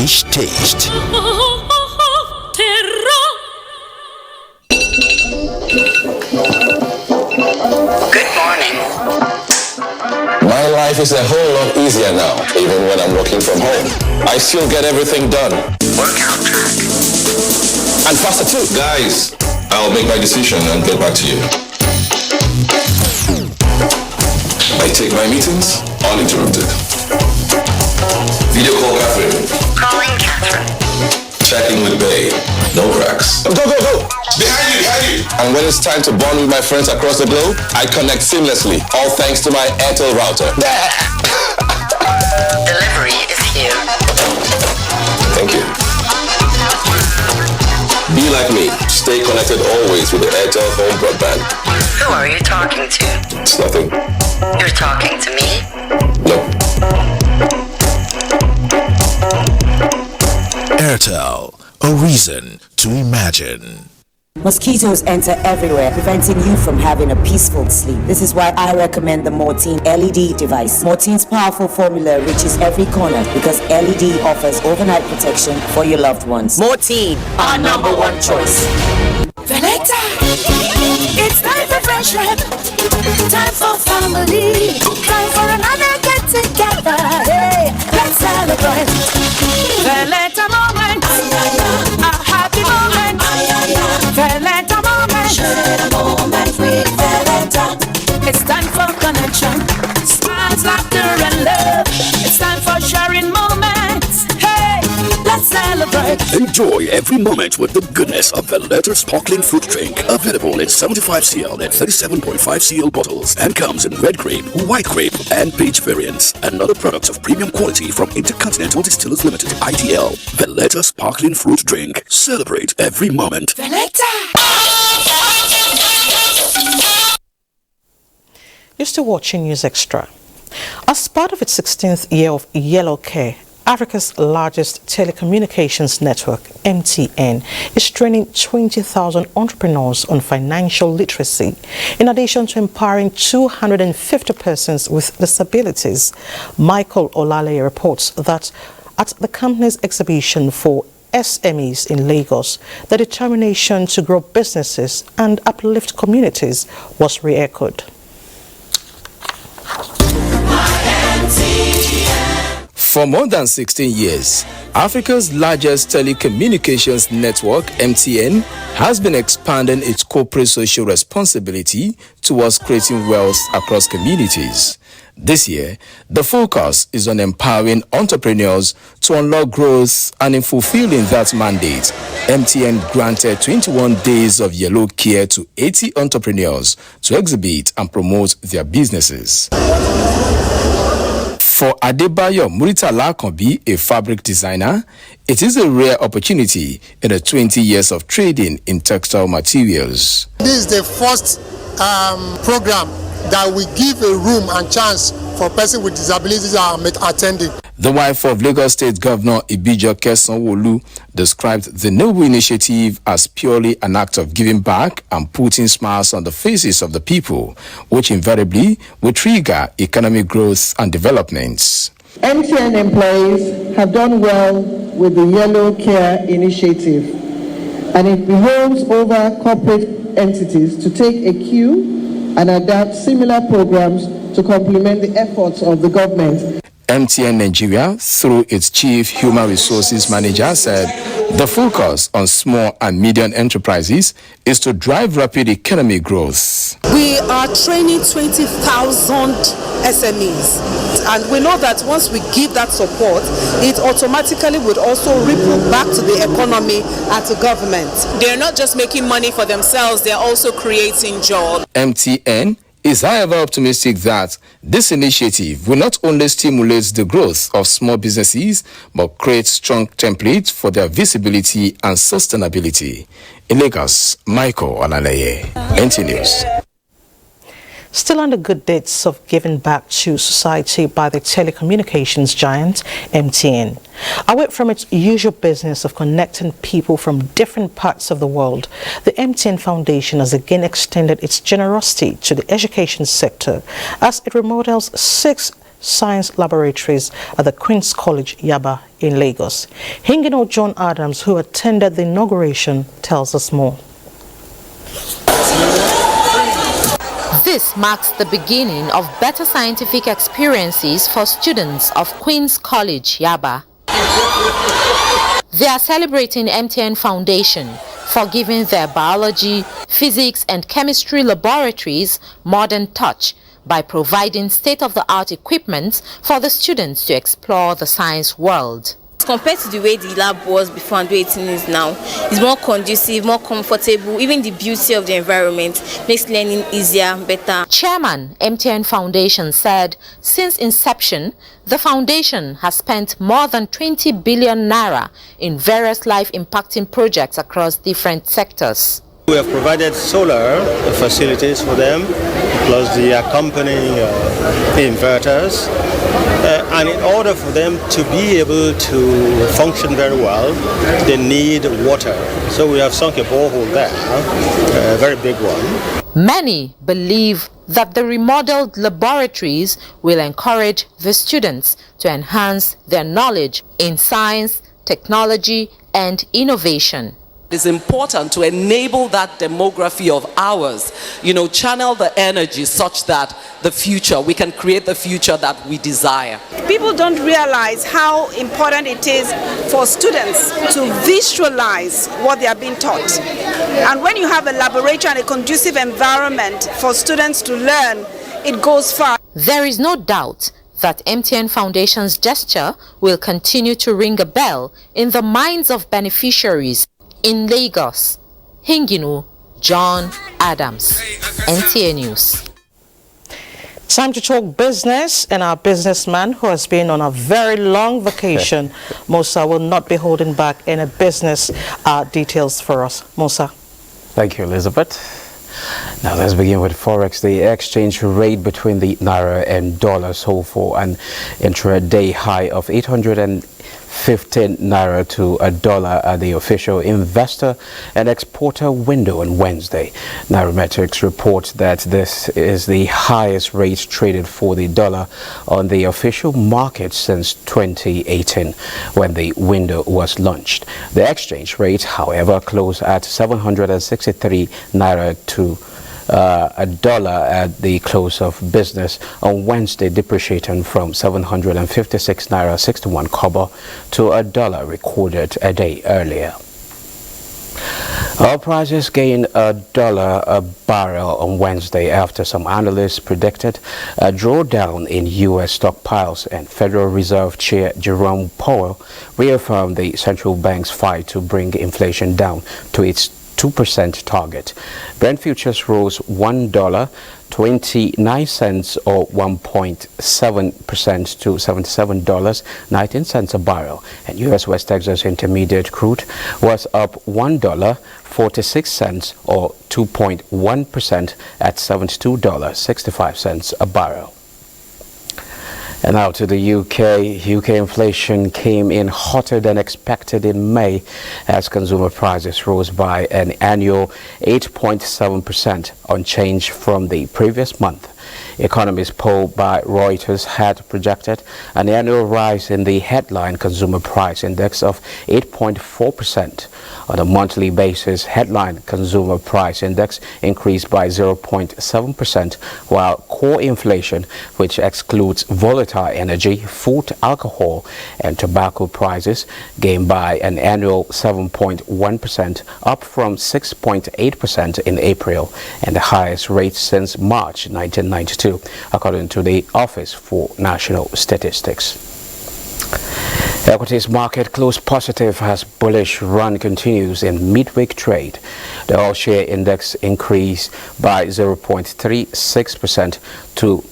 Unleash taste. Good morning. My life is a whole lot easier now, even when I'm working from home. I still get everything done. Workout track. And faster too. Guys, I'll make my decision and get back to you. I take my meetings uninterrupted. Video call Catherine. Calling Catherine. Checking with Bay. No cracks. Go, go, go! Behind you, behind you! And when it's time to bond with my friends across the globe, I connect seamlessly, all thanks to my Airtel router. Delivery is here. Thank you. Be like me. Stay connected always with the Airtel home broadband. Who are you talking to? It's nothing. You're talking to me? No. Airtel, a reason to imagine. Mosquitoes enter everywhere, preventing you from having a peaceful sleep. This is why I recommend the Mortine LED device. Mortine's powerful formula reaches every corner because LED offers overnight protection for your loved ones. Mortine, our #1 choice. Veleta, it's time for friendship, time for family, time for another get together. Hey, let's celebrate. Veleta moment, a happy moment. Veleta moment, share a moment with Veleta. It's time for connection, smiles, laughter and love. It's time for sharing moments. Hey, let's celebrate. Enjoy every moment with the goodness of Veleta sparkling fruit drink. Available in 75cl and 37.5cl bottles and comes in red grape, white grape and peach variants. Another product of premium quality from Intercontinental Distillers Limited, IDL. Veleta sparkling fruit drink. Celebrate every moment. Veleta. You're still watching News Extra. As part of its 16th year of Yellow Care, Africa's largest telecommunications network, MTN, is training 20,000 entrepreneurs on financial literacy, in addition to empowering 250 persons with disabilities. Michael Olale reports that at the company's exhibition for SMEs in Lagos, the determination to grow businesses and uplift communities was re-echoed. For more than 16 years, Africa's largest telecommunications network, MTN, has been expanding its corporate social responsibility towards creating wealth across communities. This year, the focus is on empowering entrepreneurs to unlock growth, and in fulfilling that mandate, MTN granted 21 days of Yellow Care to 80 entrepreneurs to exhibit and promote their businesses. For Adebayo Muritala Kambi, a fabric designer, it is a rare opportunity in the 20 years of trading in textile materials. This is the first program that we give a room and chance for persons with disabilities attending. The wife of Lagos State Governor Ibija Kesan-Wolu described the noble initiative as purely an act of giving back and putting smiles on the faces of the people, which invariably will trigger economic growth and developments. MTN employees have done well with the Yellow Care initiative, and it behoves over corporate entities to take a cue and adapt similar programs to complement the efforts of the government. MTN Nigeria, through its Chief Human Resources Manager, said the focus on small and medium enterprises is to drive rapid economic growth. We are training 20,000 SMEs, and we know that once we give that support, it automatically would also ripple back to the economy and to government. They're not just making money for themselves, they're also creating jobs. MTN is however optimistic that this initiative will not only stimulate the growth of small businesses, but create strong templates for their visibility and sustainability. In Lagos, Michael Olalaye, NTA News. Still on the good deeds of giving back to society by the telecommunications giant MTN. Away from its usual business of connecting people from different parts of the world, the MTN Foundation has again extended its generosity to the education sector as it remodels 6 science laboratories at the Queen's College, Yaba in Lagos. Hingino John Adams, who attended the inauguration, tells us more. This marks the beginning of better scientific experiences for students of Queen's College, Yaba. They are celebrating MTN Foundation for giving their biology, physics and chemistry laboratories modern touch by providing state-of-the-art equipment for the students to explore the science world. Compared to the way the lab was before and the way it is now, it's more conducive, more comfortable. Even the beauty of the environment makes learning easier, better. Chairman, MTN Foundation said since inception, the foundation has spent more than 20 billion naira in various life-impacting projects across different sectors. We have provided solar facilities for them, plus the accompanying inverters. And in order for them to be able to function very well, they need water. So we have sunk a borehole there, a very big one. Many believe that the remodeled laboratories will encourage the students to enhance their knowledge in science, technology, and innovation. It's important to enable that demography of ours, channel the energy such that we can create the future that we desire. People don't realize how important it is for students to visualize what they are being taught. And when you have a laboratory and a conducive environment for students to learn, it goes far. There is no doubt that MTN Foundation's gesture will continue to ring a bell in the minds of beneficiaries. In Lagos, Hingino John Adams, NTA News. Time to talk business, and our businessman who has been on a very long vacation, Musa, will not be holding back any business details for us. Musa. Thank you, Elizabeth. Now let's begin with Forex. The exchange rate between the Naira and dollar sold for an intraday high of 815 Naira to a dollar at the official investor and exporter window on Wednesday. Nairametrics reports that this is the highest rate traded for the dollar on the official market since 2018, when the window was launched. The exchange rate, however, closed at 763 Naira to a dollar at the close of business on Wednesday, depreciating from 756 Naira 61 kobo to a dollar recorded a day earlier. Oil prices gained $1 a barrel on Wednesday after some analysts predicted a drawdown in U.S. stockpiles, and Federal Reserve Chair Jerome Powell reaffirmed the central bank's fight to bring inflation down to its 2% target. Brent futures rose $1.29 or 1.7% to $77.19 a barrel, and U.S. West Texas Intermediate crude was up $1.46 or 2.1% at $72.65 a barrel. And now to the UK. UK inflation came in hotter than expected in May as consumer prices rose by an annual 8.7%, unchanged from the previous month. Economists polled by Reuters had projected an annual rise in the headline consumer price index of 8.4%. On a monthly basis, headline consumer price index increased by 0.7%, while core inflation, which excludes volatile energy, food, alcohol, and tobacco prices, gained by an annual 7.1%, up from 6.8% in April, and the highest rate since March 1992, according to the Office for National Statistics. Equities market closed positive as bullish run continues in midweek trade. The all share index increased by 0.36% to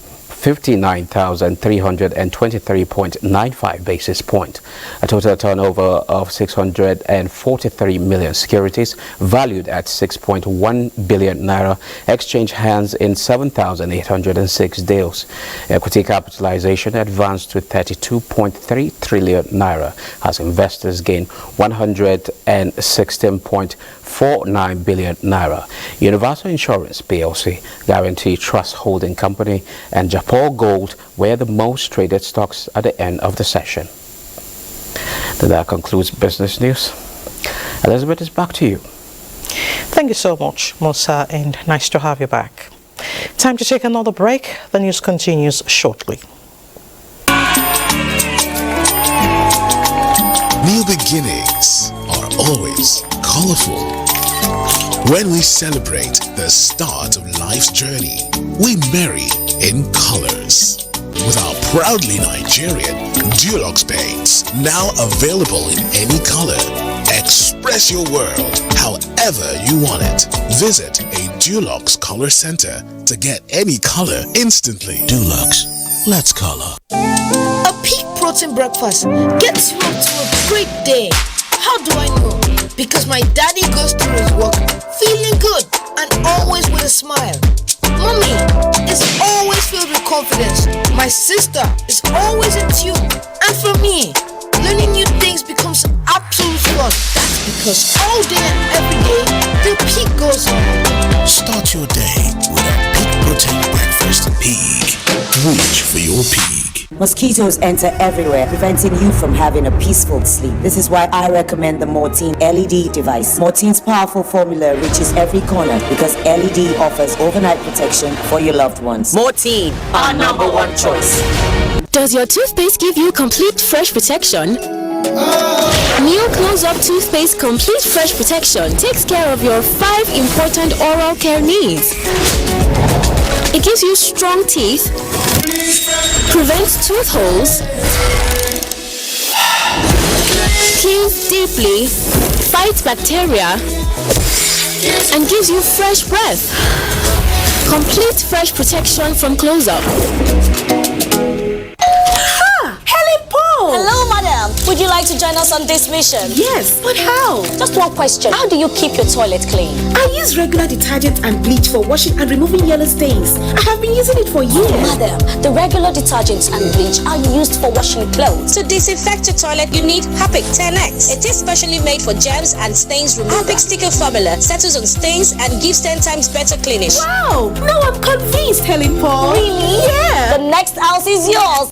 59,323.95 basis points. A total turnover of 643 million securities valued at 6.1 billion naira exchanged hands in 7,806 deals. Equity capitalization advanced to 32.3 trillion naira as investors gained 116.49 billion naira. Universal Insurance PLC, Guarantee Trust Holding Company, and Japan Poor gold were the most traded stocks at the end of the session. That concludes business news. Elizabeth, is back to you. Thank you so much, Musa, and nice to have you back. Time to take another break. The news continues shortly. New beginnings are always colorful. When we celebrate the start of life's journey, we marry in colors. With our proudly Nigerian Dulux paints, now available in any color. Express your world however you want it. Visit a Dulux Color Center to get any color instantly. Dulux, let's color. A peak protein breakfast gets you up to a great day. How do I know? Because my daddy goes through his work feeling good and always with a smile. Mommy is always filled with confidence. My sister is always in tune. And for me, learning new things becomes absolute fun. That's because all day and every day, the peak goes on. Start your day with a peak protein breakfast. Peak. Reach for your peak. Mosquitoes enter everywhere, preventing you from having a peaceful sleep. This is why I recommend the Mortine LED device. Mortine's powerful formula reaches every corner because LED offers overnight protection for your loved ones. Mortine, our number one choice. Does your toothpaste give you complete fresh protection? New Close-Up Toothpaste Complete Fresh Protection takes care of your 5 important oral care needs. It gives you strong teeth, prevents tooth holes, cleans deeply, fights bacteria, and gives you fresh breath. Complete fresh protection from Close-Up. Hello, madam. Would you like to join us on this mission? Yes, but how? Just one question. How do you keep your toilet clean? I use regular detergent and bleach for washing and removing yellow stains. I have been using it for years. Madam, the regular detergents and bleach are used for washing clothes. To disinfect your toilet, you need Harpic 10X. It is specially made for germs and stains removal. Harpic sticker formula settles on stains and gives 10 times better cleaning. Wow! Now I'm convinced, Helen Paul. Really? Yeah. The next house is yours.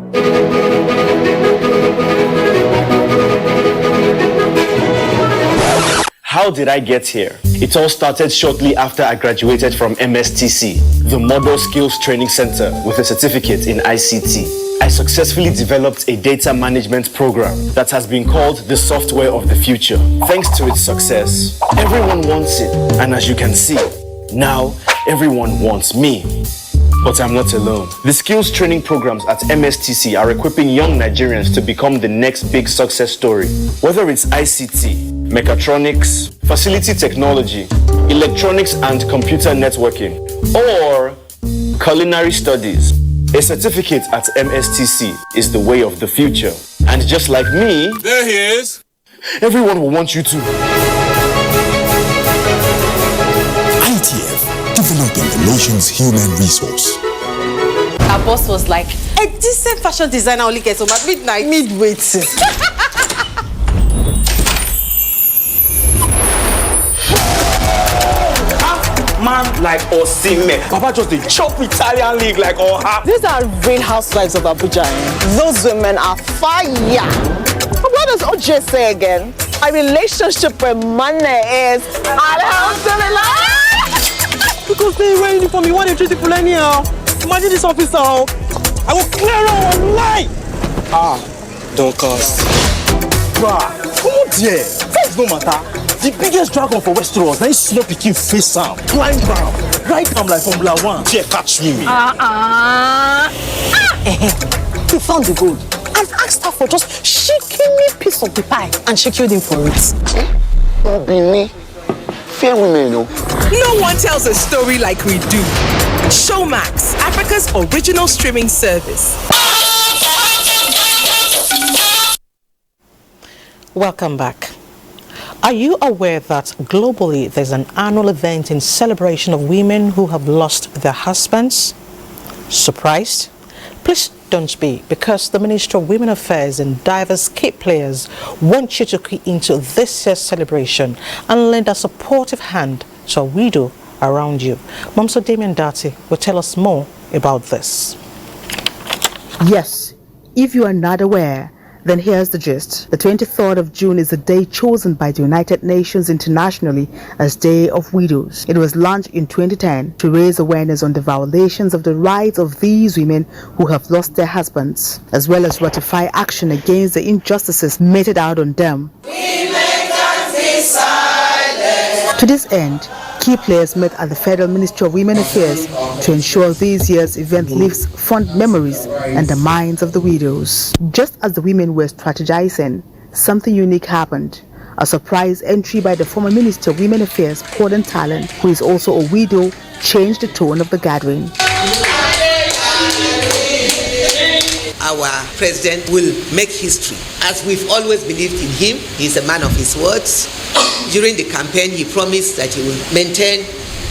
How did I get here? It all started shortly after I graduated from MSTC, the Model Skills Training Center, with a certificate in ICT. I successfully developed a data management program that has been called the software of the future. Thanks to its success, everyone wants it, and as you can see, now everyone wants me. But I'm not alone. The skills training programs at MSTC are equipping young Nigerians to become the next big success story. Whether it's ICT, mechatronics, facility technology, electronics and computer networking, or culinary studies, a certificate at MSTC is the way of the future. And just like me, there he is. Everyone will want you to. ITF, developing the nation's human resource. Our boss was like, a decent fashion designer only gets home at midnight. Midway. Man like Osime, Papa just the chop Italian league like Oha. These are real housewives of Abuja. Those women are fire. What does OJ say again? My relationship with money is Alhamdulillah. Because they wear uniform, you want to treat people anyhow. Imagine this officer, I will clear her online. Don't cost. Bruh, come on there. Face no matter. The biggest dragon for Westeros, now you see no picking face am, climb down, right am like Formula 1. Yeah, catch me. He found the gold and asked her for just shaking me piece of the pie, and she killed him for it. Fair women, no. No one tells a story like we do. Showmax, Africa's original streaming service. Welcome back. Are you aware that globally there's an annual event in celebration of women who have lost their husbands? Surprised? Please don't be, because the Ministry of Women Affairs and diverse key players want you to key into this year's celebration and lend a supportive hand to a widow around you. Momso Damien Dati will tell us more about this. Yes, if you are not aware, then here's the gist. The 23rd of June is the day chosen by the United Nations internationally as Day of Widows. It was launched in 2010 to raise awareness on the violations of the rights of these women who have lost their husbands, as well as ratify action against the injustices meted out on them. To this end, key players met at the Federal Ministry of Women Affairs to ensure this year's event leaves fond memories in the minds of the widows. Just as the women were strategizing, something unique happened. A surprise entry by the former Minister of Women Affairs, Port and Talent, who is also a widow, changed the tone of the gathering. Our president will make history. As we've always believed in him, he's a man of his words. During the campaign, he promised that he will maintain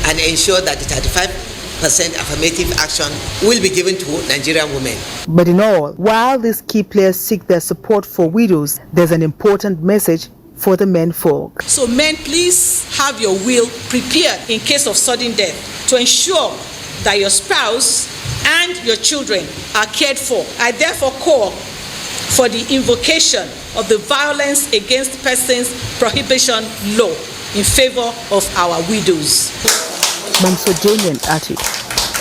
and ensure that the 35% affirmative action will be given to Nigerian women. But in all, while these key players seek their support for widows, there's an important message for the men folk. So men, please have your will prepared in case of sudden death to ensure that your spouse and your children are cared for. I therefore call for the invocation of the Violence Against Persons Prohibition Law in favor of our widows. Mamso Damian Ati,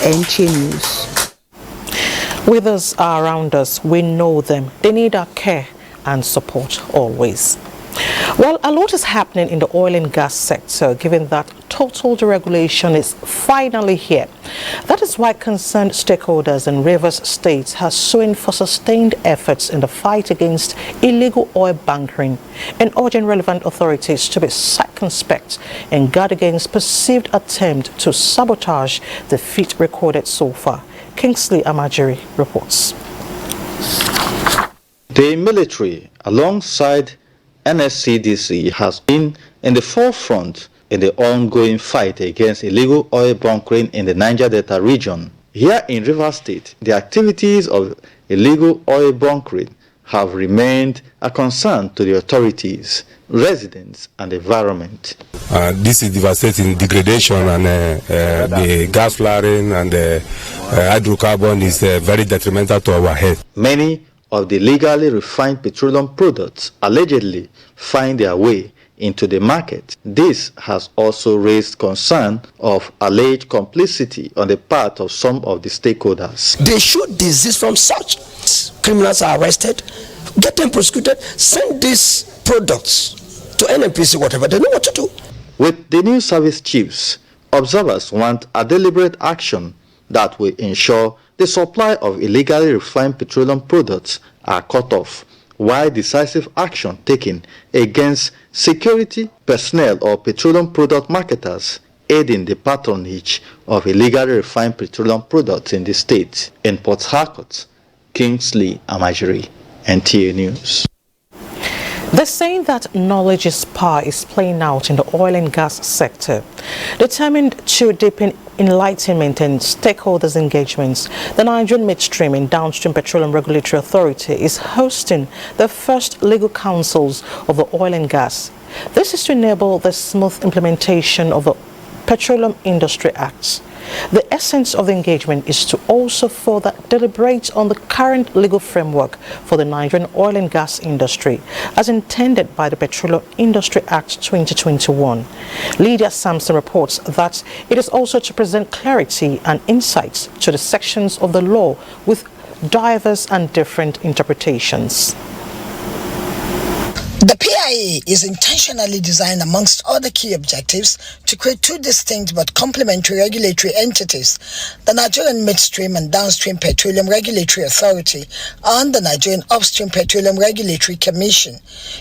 NTA News. Widows are around us. We know them. They need our care and support always. Well, a lot is happening in the oil and gas sector, given that total deregulation is finally here. That is why concerned stakeholders in Rivers State are suing for sustained efforts in the fight against illegal oil bunkering and urging relevant authorities to be circumspect and guard against perceived attempt to sabotage the feat recorded so far. Kingsley Amajiri reports. The military, alongside NSCDC, has been in the forefront in the ongoing fight against illegal oil bunkering in the Niger Delta region. Here in Rivers State, the activities of illegal oil bunkering have remained a concern to the authorities, residents, and the environment. This is devastating. Degradation and the gas flaring and the hydrocarbon is very detrimental to our health. Many of the legally refined petroleum products allegedly find their way into the market. This has also raised concern of alleged complicity on the part of some of the stakeholders. They should desist from such. Criminals are arrested, get them prosecuted, send these products to NNPC, whatever. They know what to do. With the new service chiefs, observers want a deliberate action that will ensure the supply of illegally refined petroleum products are cut off, while decisive action taken against security personnel or petroleum product marketers aiding the patronage of illegally refined petroleum products in the state. In Port Harcourt, Kingsley Amajiri, NTA News. The saying that knowledge is power is playing out in the oil and gas sector. Determined to deepen enlightenment and stakeholders' engagements, the Nigerian Midstream and Downstream Petroleum Regulatory Authority is hosting the first legal councils of the oil and gas. This is to enable the smooth implementation of the Petroleum Industry Act. The essence of the engagement is to also further deliberate on the current legal framework for the Nigerian oil and gas industry, as intended by the Petroleum Industry Act 2021. Lydia Sampson reports that it is also to present clarity and insights to the sections of the law with diverse and different interpretations. The PIA is intentionally designed, amongst other key objectives, to create two distinct but complementary regulatory entities, the Nigerian Midstream and Downstream Petroleum Regulatory Authority and the Nigerian Upstream Petroleum Regulatory Commission.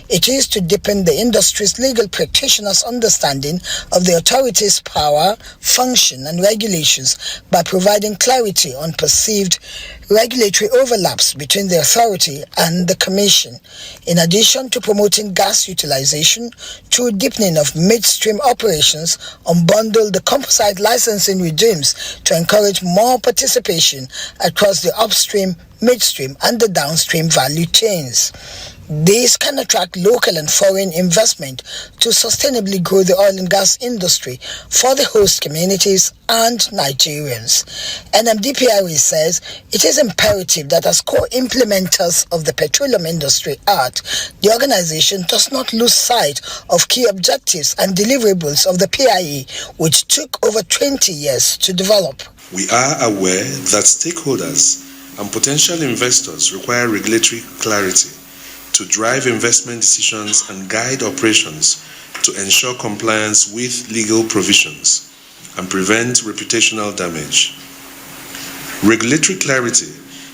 It is to deepen the industry's legal practitioners' understanding of the authority's power, function, and regulations by providing clarity on perceived regulatory overlaps between the authority and the Commission, in addition to promoting gas utilization through deepening of midstream operations, unbundle the composite licensing regimes to encourage more participation across the upstream, midstream, and the downstream value chains. This can attract local and foreign investment to sustainably grow the oil and gas industry for the host communities and Nigerians. NMDPRA says it is imperative that as co-implementers of the Petroleum Industry Act, the organization does not lose sight of key objectives and deliverables of the PIE, which took over 20 years to develop. We are aware that stakeholders and potential investors require regulatory clarity to drive investment decisions and guide operations to ensure compliance with legal provisions and prevent reputational damage. Regulatory clarity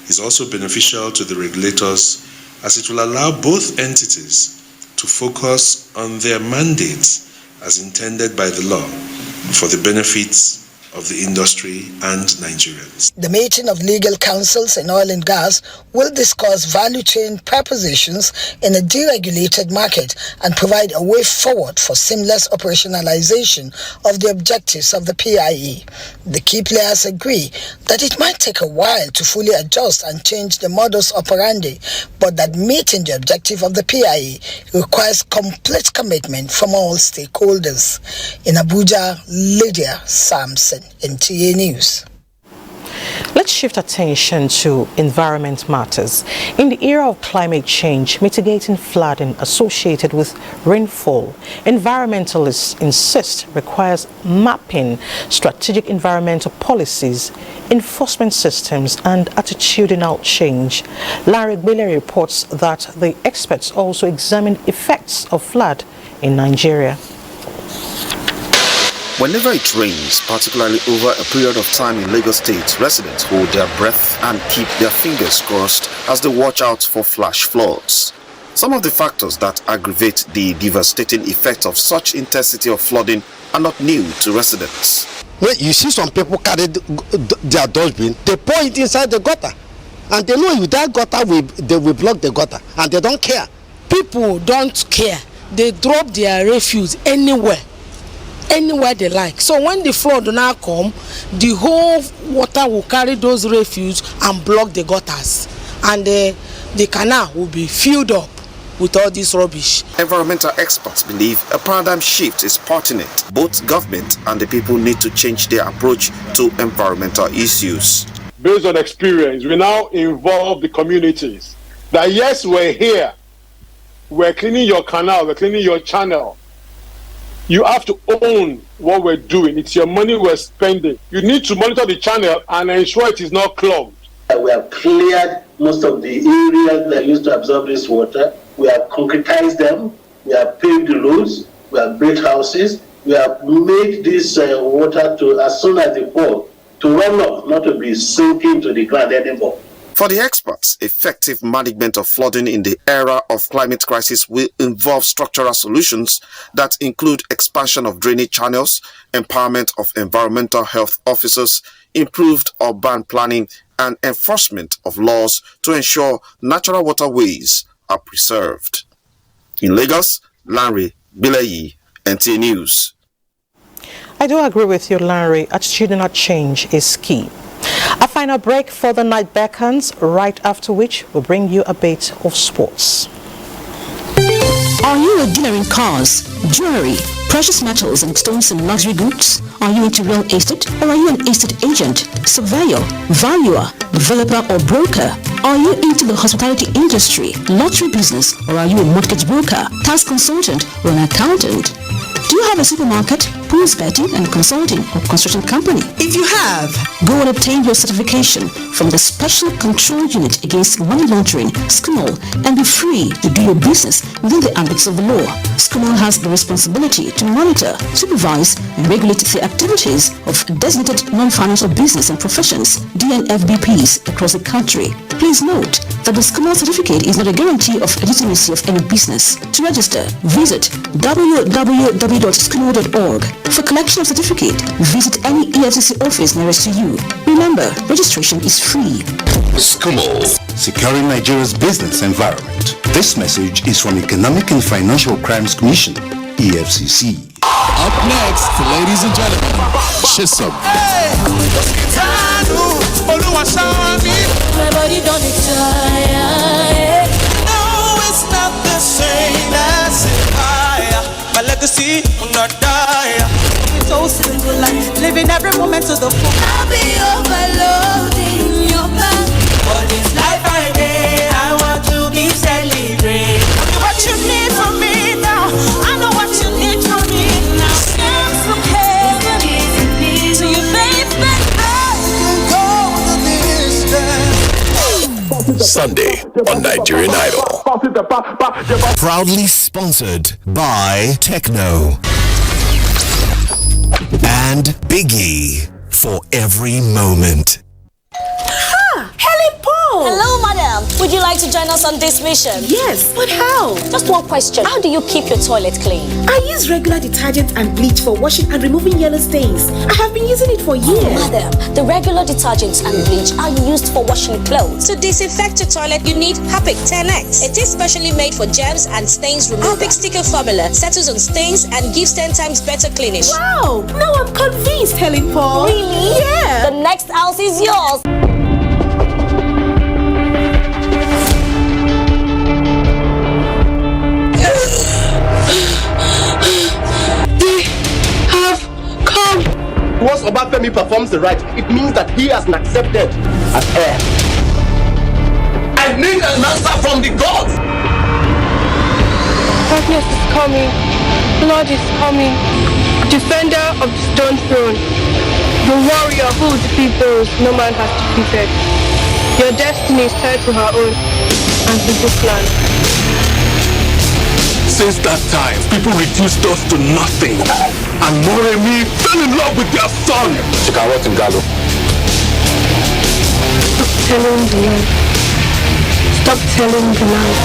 is also beneficial to the regulators as it will allow both entities to focus on their mandates as intended by the law for the benefits of the industry and Nigerians. The meeting of legal counsels in oil and gas will discuss value chain propositions in a deregulated market and provide a way forward for seamless operationalization of the objectives of the PIE. The key players agree that it might take a while to fully adjust and change the modus operandi, but that meeting the objective of the PIE requires complete commitment from all stakeholders. In Abuja, Lydia Sampson, NTA News. Let's shift attention to environment matters. In the era of climate change, mitigating flooding associated with rainfall, environmentalists insist requires mapping strategic environmental policies, enforcement systems, and attitudinal change. Larry Gbile reports that the experts also examined effects of flood in Nigeria. Whenever it rains, particularly over a period of time in Lagos State, residents hold their breath and keep their fingers crossed as they watch out for flash floods. Some of the factors that aggravate the devastating effect of such intensity of flooding are not new to residents. When you see some people carry their dustbin, they pour it inside the gutter. And they know if that gutter, they will block the gutter. And they don't care. People don't care. They drop their refuse anywhere they like. So when the flood now come, the whole water will carry those refuse and block the gutters, and the canal will be filled up with all this rubbish. Environmental experts believe a paradigm shift is pertinent. Both government and the people need to change their approach to environmental issues. Based on experience, we now involve the communities. That yes, we're here, we're cleaning your canal, we're cleaning your channel. You have to own what we're doing. It's your money we're spending. You need to monitor the channel and ensure it is not clogged. We have cleared most of the areas that used to absorb this water. We have concretized them. We have paved the roads. We have built houses. We have made this water to, as soon as they fall, to run off, not to be sinking to the ground anymore. For the experts, effective management of flooding in the era of climate crisis will involve structural solutions that include expansion of drainage channels, empowerment of environmental health officers, improved urban planning, and enforcement of laws to ensure natural waterways are preserved. In Lagos, Larry Gbile, NTA News. I do agree with you, Larry. Attitudinal change is key. A final break for the night beckons, right after which we'll bring you a bit of sports. Are you a dealer in cars, jewelry, precious metals and stones and luxury goods? Are you into real estate, or are you an estate agent, surveyor, valuer, developer or broker? Are you into the hospitality industry, lottery business, or are you a mortgage broker, tax consultant, or an accountant? Do you have a supermarket, pools betting and consulting, or construction company? If you have, go and obtain your certification from the Special Control Unit Against Money Laundering, SCMOL, and be free to do your business within the ambits of the law. SCMOL has the responsibility to monitor, supervise, and regulate the activities of designated non-financial business and professions, DNFBPs, across the country. Please note that the SCMOL certificate is not a guarantee of legitimacy of any business. To register, visit www.scmol.org. For collection of certificate, visit any EFCC office nearest to you. Remember, registration is free. SCMOL, securing Nigeria's business environment. This message is from Economic and Financial Crimes Commission, EFCC. Up next, ladies and gentlemen, Chisholm. My body don't retire. No, it's not to see you not die. So single life, living every moment to the full. I'll be overloading your mind. For this life I live, I want to keep celebrating. What you need from me now, I know what you need from me now. Stand from heaven to you, baby. I can go the distance. Sunday on Nigerian Idol. Proudly sponsored by Techno and Biggie for every moment. Helen Paul! Hello, madam. Would you like to join us on this mission? Yes, but how? Just one question. How do you keep your toilet clean? I use regular detergent and bleach for washing and removing yellow stains. I have been using it for years. Madam, the regular detergents and bleach are used for washing clothes. To disinfect your toilet, you need Harpic 10X. It is specially made for germs and stains removal. Harpic sticker formula settles on stains and gives 10 times better cleaning. Wow! Now I'm convinced, Helen Paul. Really? Yeah! The next house is yours. Once Obafemi performs the rite, it means that he has been accepted as heir. I need an answer from the gods! Darkness is coming. Blood is coming. Defender of the stone throne. The warrior who will defeat those no man has defeated. Your destiny is tied to her own and to this land. Since that time, people reduced us to nothing. And Maryam fell in love with their son. Jigawa and Gallo. Stop telling the lie. Stop telling the lie.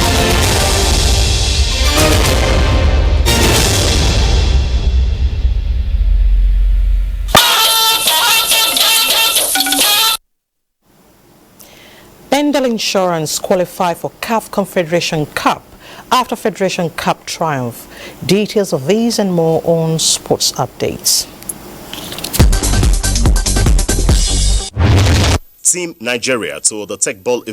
Bendel Insurance qualified for CAF Confederation Cup after Federation Cup triumph. Details of these and more on Sports Updates. Team Nigeria to the Tech Ball